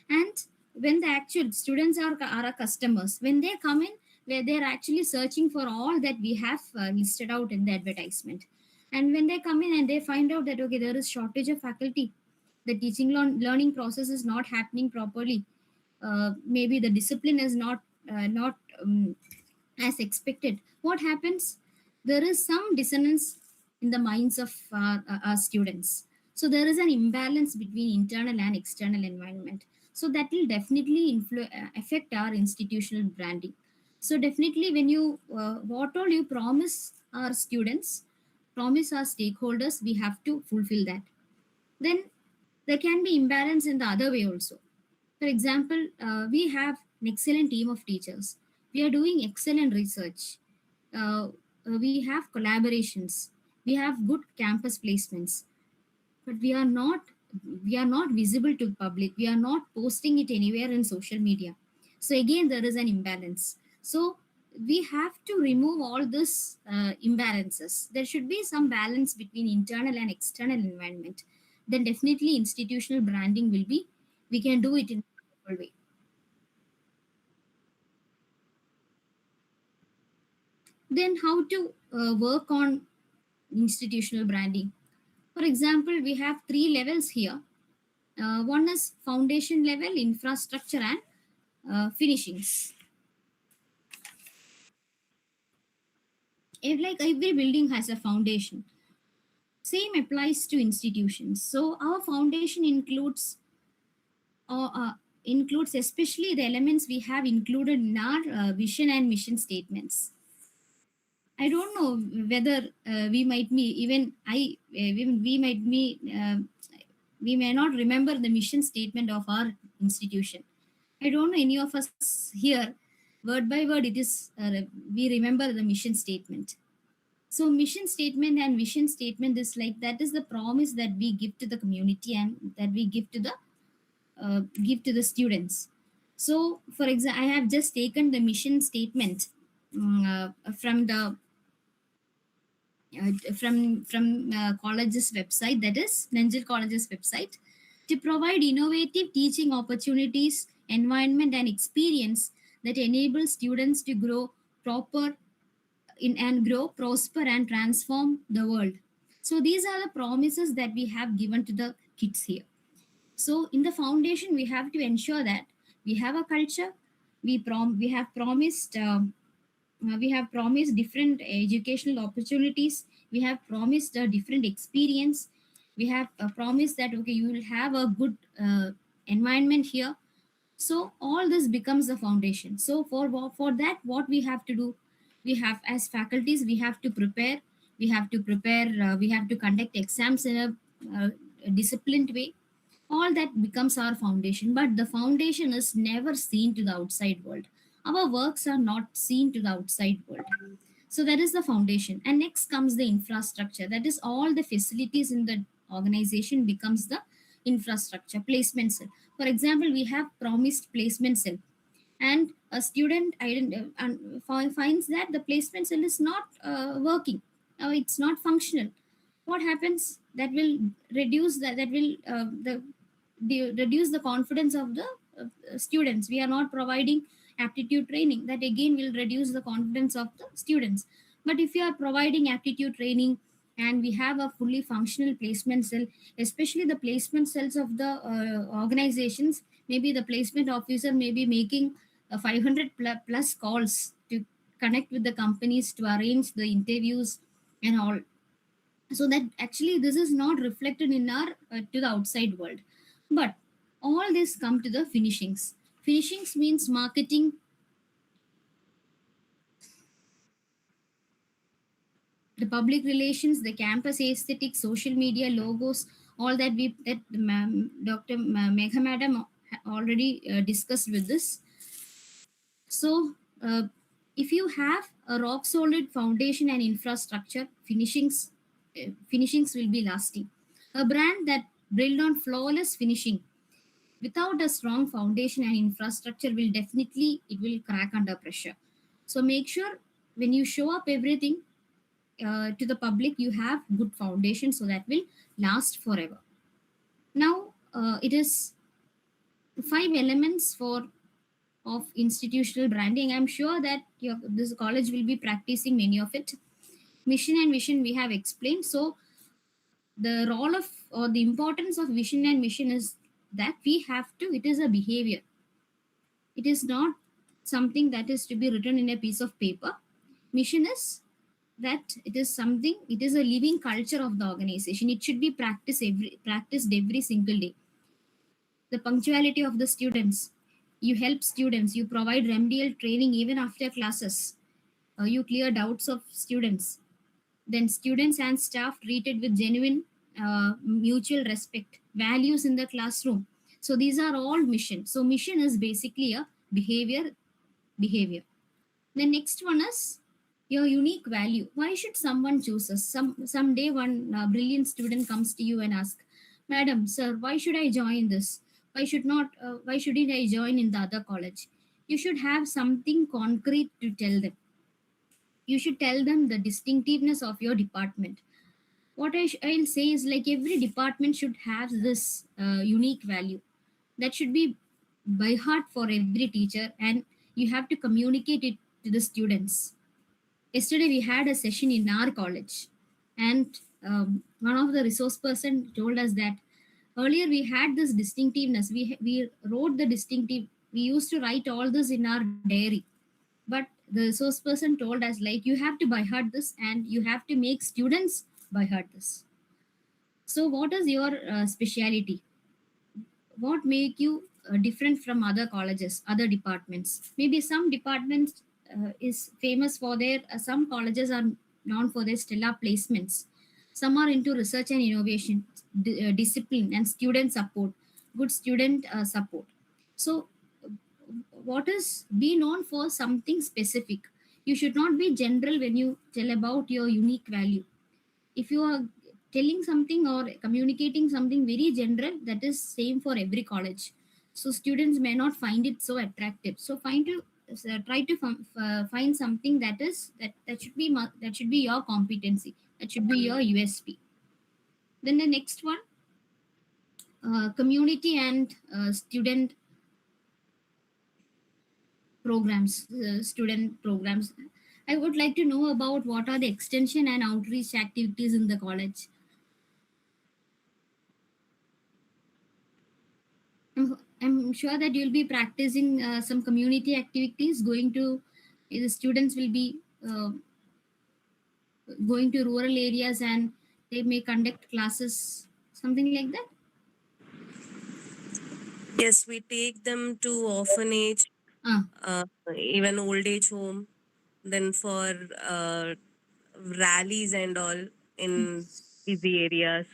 Speaker 2: And when the actual students are our customers, when they come in, where they're actually searching for all that we have listed out in the advertisement. And when they come in and they find out that okay, there is shortage of faculty, the teaching learning process is not happening properly, maybe the discipline is not as expected, what happens? There is some dissonance in the minds of our students. So there is an imbalance between internal and external environment. So that will definitely affect our institutional branding. So definitely, when you what all you promise our students, promise our stakeholders, we have to fulfill that. Then there can be imbalance in the other way also. For example, we have an excellent team of teachers. We are doing excellent research. We have collaborations. We have good campus placements, but we are not visible to public. We are not posting it anywhere in social media. So again, there is an imbalance. So we have to remove all this imbalances. There should be some balance between internal and external environment. Then definitely institutional branding will be. We can do it in a powerful way. Then how to work on institutional branding? For example, we have three levels here. One is foundation level, infrastructure, and finishings. Like every building has a foundation. Same applies to institutions. So our foundation includes especially the elements we have included in our vision and mission statements. I don't know whether we might be even I we might be we may not remember the mission statement of our institution. I don't know any of us here, word by word. It is we remember the mission statement. So mission statement and vision statement is like that is the promise that we give to the community and that we give to the students. So, for example, I have just taken the mission statement from the college's website, that is Nanjil College's website, to provide innovative teaching opportunities, environment, and experience that enable students to grow proper and grow, prosper, and transform the world. So these are the promises that we have given to the kids here. So in the foundation, we have to ensure that we have a culture. We have promised different educational opportunities. We have promised a different experience. We have promised that okay, you will have a good environment here. So all this becomes the foundation. So for that, what we have to do, we have as faculties, we have to prepare. We have to prepare. We have to conduct exams in a disciplined way. All that becomes our foundation, but the foundation is never seen to the outside world. Our works are not seen to the outside world. So that is the foundation, and next comes the infrastructure. That is all the facilities in the organization becomes the infrastructure. Placement cell, for example, we have promised placement cell, and a student finds that the placement cell is not working, it's not functional. What happens? That will reduce that will reduce the confidence of the students. We are not providing aptitude training, that again will reduce the confidence of the students. But if you are providing aptitude training and we have a fully functional placement cell, especially the placement cells of the organizations, maybe the placement officer may be making 500 plus calls to connect with the companies to arrange the interviews and all. So that actually this is not reflected in our to the outside world. But all this come to the finishings. Finishings means marketing, the public relations, the campus aesthetics, social media, logos, all that we that Dr. Megha madam already discussed with this. So, if you have a rock solid foundation and infrastructure, finishings will be lasting. A brand that built on flawless finishing without a strong foundation and infrastructure will definitely it will crack under pressure. So make sure when you show up everything to the public, you have good foundation so that will last forever. Now, it is five elements for of institutional branding. I'm sure that this college will be practicing many of it. Mission and vision we have explained. So the role of or the importance of vision and mission is that we have to. It is a behavior. It is not something that is to be written in a piece of paper. Mission is that it is something. It is a living culture of the organization. It should be practiced every single day. The punctuality of the students. You help students. You provide remedial training even after classes. You clear doubts of students. Then students and staff treated with genuine mutual respect. Values in the classroom. So these are all mission. So mission is basically a behavior. The next one is your unique value. Why should someone choose us? Someday one brilliant student comes to you and asks, "Madam, sir, why should I join this? Why shouldn't I join in the other college?" You should have something concrete to tell them. You should tell them the distinctiveness of your department. What I'll say is like every department should have this unique value that should be by heart for every teacher, and you have to communicate it to the students. Yesterday we had a session in our college, and one of the resource person told us that earlier we had this distinctiveness. We wrote the distinctive. We used to write all this in our diary, but the resource person told us like you have to by heart this, and you have to make students by heart this. So, what is your speciality? What make you different from other colleges, other departments? Maybe some departments is famous for their some colleges are known for their stellar placements. Some are into research and innovation, discipline and student support, good student support. So what is be known for something specific. You should not be general when you tell about your unique value. If you are telling something or communicating something very general, that is same for every college, so students may not find it so attractive. So try to find something that should be that should be your competency, that should be your USP. Then the next one, community and student student programs. I would like to know about what are the extension and outreach activities in the college. I'm sure that you'll be practicing some community activities. The students will be going to rural areas and they may conduct classes, something like that.
Speaker 1: Yes, we take them to orphanage,
Speaker 2: Ah,
Speaker 1: even old age home, then for rallies and all in busy areas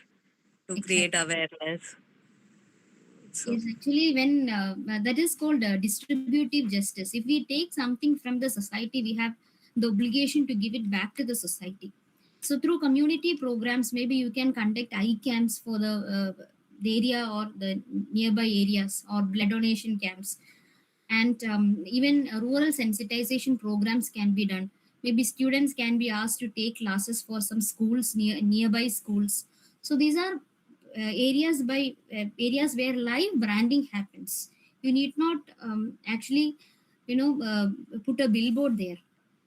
Speaker 1: to create
Speaker 2: exactly.
Speaker 1: awareness. So,
Speaker 2: Yes, actually, when that is called distributive justice. If we take something from the society, we have the obligation to give it back to the society. So, through community programs, maybe you can conduct eye camps for the area or the nearby areas, or blood donation camps, and even rural sensitization programs can be done. Maybe students can be asked to take classes for some schools, nearby schools. So these are areas where live branding happens. You need not actually, put a billboard there.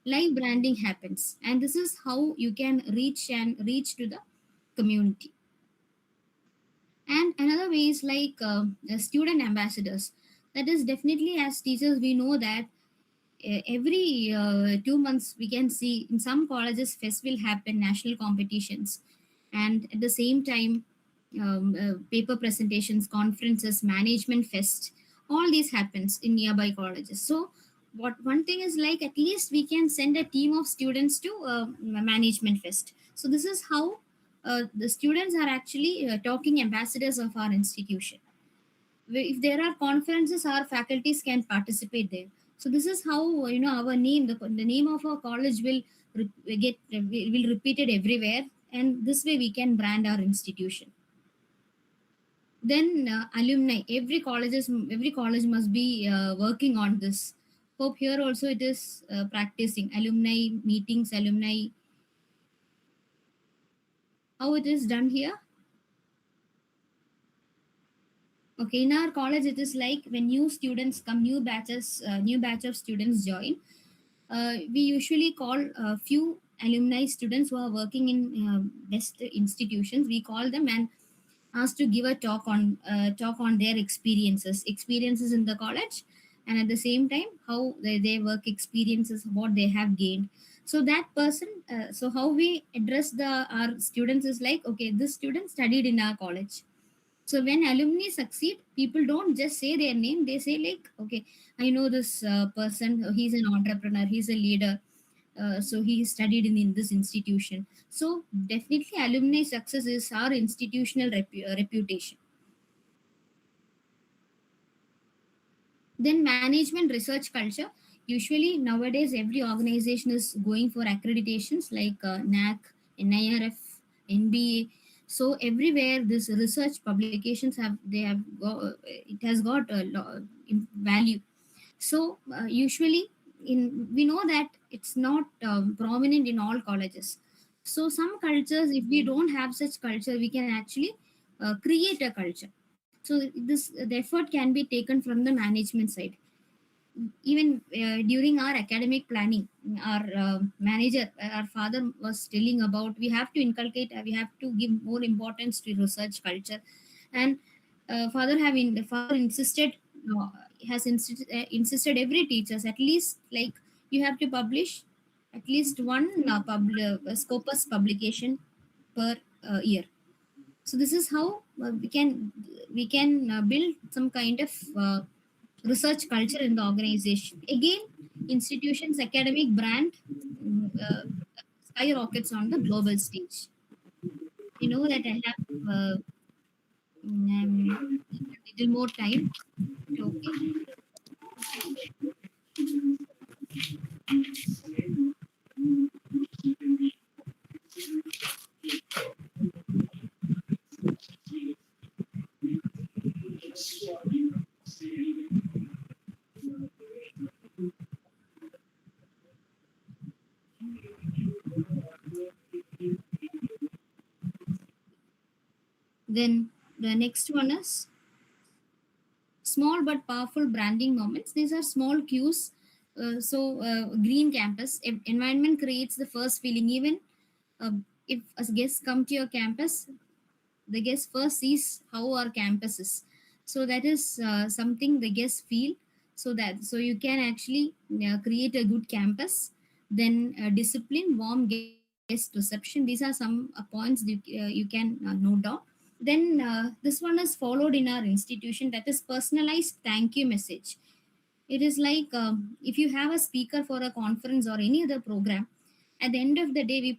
Speaker 2: Live branding happens, and this is how you can reach to the community. And another way is like student ambassadors. That is definitely, as teachers we know that every 2 months we can see in some colleges fest will happen, national competitions, and at the same time paper presentations, conferences, management fest, all these happens in nearby colleges. So what one thing is like, at least we can send a team of students to management fest. So this is how the students are actually talking ambassadors of our institution. If there are conferences, our faculties can participate there. So this is how our name, the name of our college will will repeated everywhere, and this way we can brand our institution. Then alumni, every college must be working on this. Hope here also it is practicing alumni meetings, alumni, how it is done here. Okay, in our college it is like when new students come, new batch of students join, we usually call a few alumni students who are working in best institutions. We call them and ask to give a talk on their experiences in the college, and at the same time how their work experiences, what they have gained. So that person, so how we address the our students is like, okay, this student studied in our college. So when alumni succeed, people don't just say their name, they say like, okay, I know this person, he's an entrepreneur, he's a leader, so he studied in this institution. So definitely alumni success is our institutional reputation. Then management research culture. Usually nowadays every organization is going for accreditations like NAC, NIRF, NBA. So everywhere this research publications it has got a value. So usually we know that it's not prominent in all colleges. So some cultures, if we don't have such culture, we can actually create a culture. So this the effort can be taken from the management side. Even during our academic planning, our manager, our father was telling about, we have to inculcate, we have to give more importance to research culture. And father insisted, uh, insisted every teachers, at least like, you have to publish at least one scopus publication per year. So this is how we can build some kind of research culture in the organization. Again, institutions academic brand skyrockets on the global stage. You know that I have a little more time. Okay. Then the next one is small but powerful branding moments. These are small cues. Green campus environment creates the first feeling. Even uh, if a guest come to your campus, the guest first sees how our campus is. So that is something the guests feel. So you can actually create a good campus. Then discipline, warm guest reception. These are some points you can note down. Then this one is followed in our institution, that is personalized thank you message. It is like, if you have a speaker for a conference or any other program, at the end of the day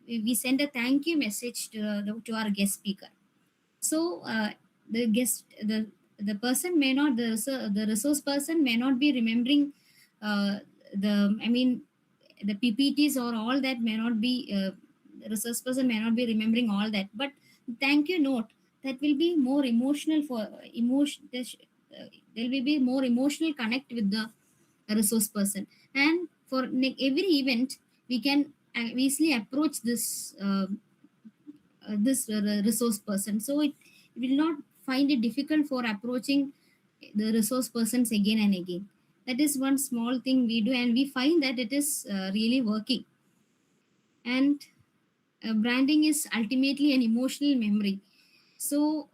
Speaker 2: we send a thank you message to our guest speaker. So the the person may not, the resource person may not be remembering the, I mean, the PPTs or all that may not be, the resource person may not be remembering all that. But thank you note, that will be more emotional for emotion. There will be more emotional connect with the resource person. And for every event, we can easily approach this resource person. So it will not find it difficult for approaching the resource persons again and again. That is one small thing we do, and we find that it is really working. And branding is ultimately an emotional memory. So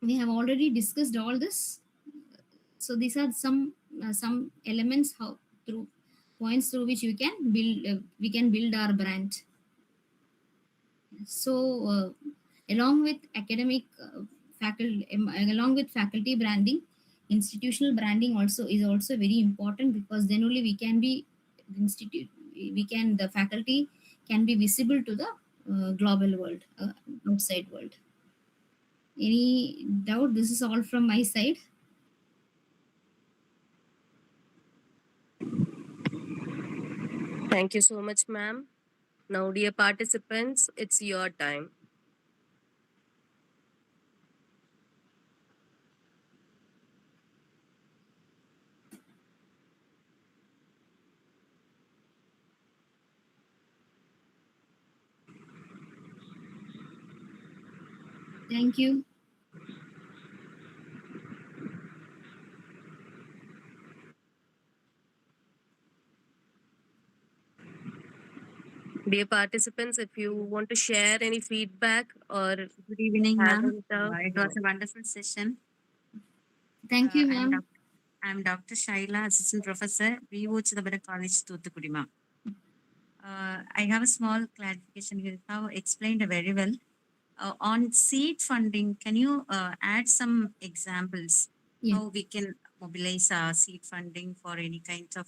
Speaker 2: we have already discussed all this. So these are some elements how through points through which we can build our brand. So along with academic along with faculty branding, institutional branding also is also very important, because then only we can be institute we can the faculty can be visible to the global world, outside world. Any doubt? This is all from my side.
Speaker 1: Thank you so much, ma'am. Now, dear participants, it's your time.
Speaker 2: Thank you.
Speaker 1: Dear participants, if you want to share any feedback or
Speaker 5: Good evening,
Speaker 1: have
Speaker 5: ma'am.
Speaker 1: any
Speaker 5: It was a wonderful session.
Speaker 2: Thank you,
Speaker 5: I'm,
Speaker 2: ma'am.
Speaker 5: I'm Dr. Shaila, Assistant Professor, VO Chidambara College, Thoothukudi, ma'am. I have a small clarification. You have explained very well. On seed funding, can you add some examples
Speaker 2: Yeah.
Speaker 5: how we can mobilize seed funding for any kinds of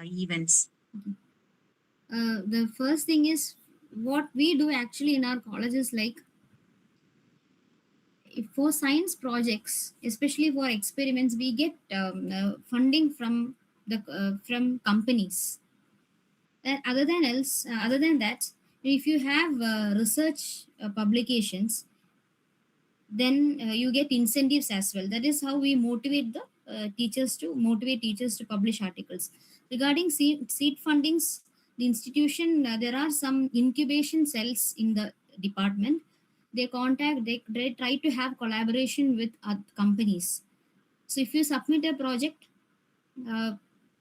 Speaker 5: events?
Speaker 2: The first thing is, what we do actually in our colleges, like for science projects, especially for experiments, we get funding from companies. And other than that, if you have research publications, then you get incentives as well. That is how we motivate the teachers to publish articles. Regarding seed fundings, the institution, there are some incubation cells in the department. They try to have collaboration with companies. So if you submit a project, uh,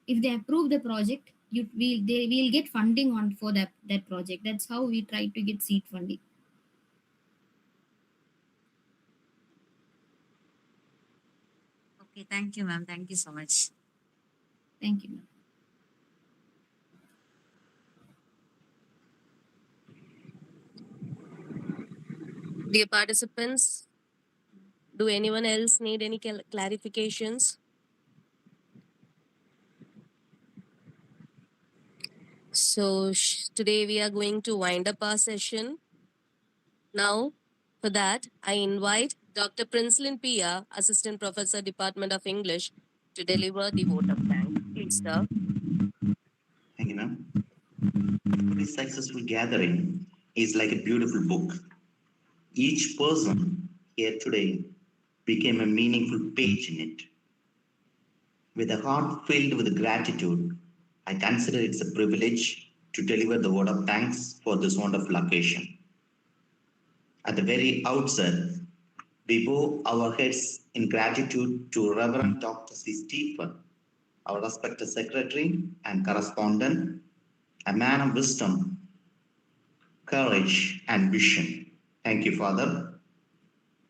Speaker 2: if they approve the project, they will get funding on for that project. That's how we try to get seed funding.
Speaker 5: Okay, thank you, ma'am. Thank you so much.
Speaker 2: Thank you, ma'am.
Speaker 1: dear participants, do anyone else need any clarifications? So today we are going to wind up our session. Now, for that, I invite Dr. Princelin Pia, Assistant Professor, Department of English, to deliver the vote of thanks. Please, sir.
Speaker 6: Thank you, ma'am. This successful gathering is like a beautiful book. Each person here today became a meaningful page in it. With a heart filled with gratitude, I consider it's a privilege to deliver the word of thanks for this wonderful occasion. At the very outset, we bow our heads in gratitude to Reverend Dr. C. Stephen, our respected secretary and correspondent, a man of wisdom, courage, and vision. Thank you, Father.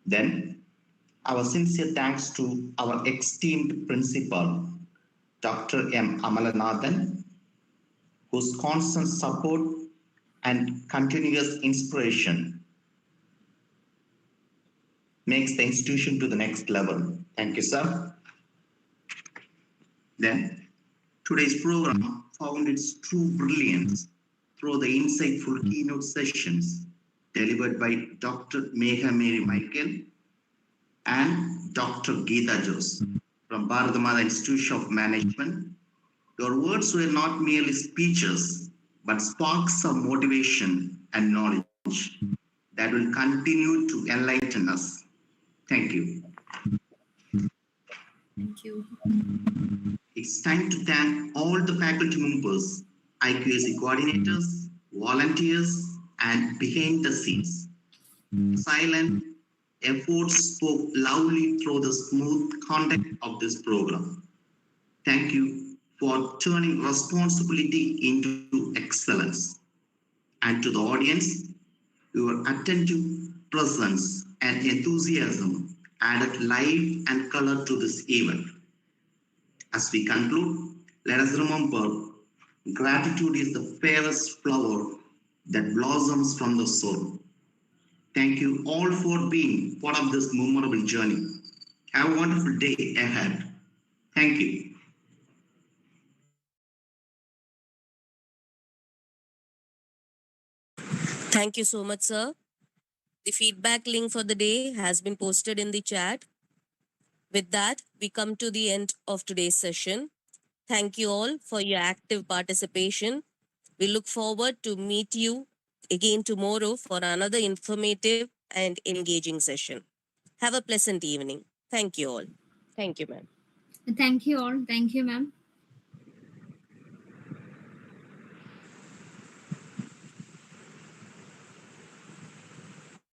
Speaker 6: Then, our sincere thanks to our esteemed principal, Dr. M. Amalanathan, whose constant support and continuous inspiration makes the institution to the next level. Thank you, sir. Then, today's program found its true brilliance through the insightful keynote sessions delivered by Dr. Megha Mary Michael, and Dr. Geetha Jose from Bharathamada Institution of Management. Your words were not merely speeches, but sparks of motivation and knowledge that will continue to enlighten us. Thank you.
Speaker 2: Thank you.
Speaker 6: It's time to thank all the faculty members, IQAC coordinators, volunteers, and behind the scenes. Silent efforts spoke loudly through the smooth conduct of this program. Thank you for turning responsibility into excellence. And to the audience, your attentive presence and enthusiasm added life and color to this event. As we conclude, let us remember gratitude is the fairest flower that blossoms from the soul. Thank you all for being part of this memorable journey. Have a wonderful day ahead. Thank you.
Speaker 1: Thank you so much, sir. The feedback link for the day has been posted in the chat. With that, we come to the end of today's session. Thank you all for your active participation. We look forward to meet you again tomorrow for another informative and engaging session. Have a pleasant evening. Thank you all. Thank you, ma'am.
Speaker 2: Thank you all. Thank you, ma'am.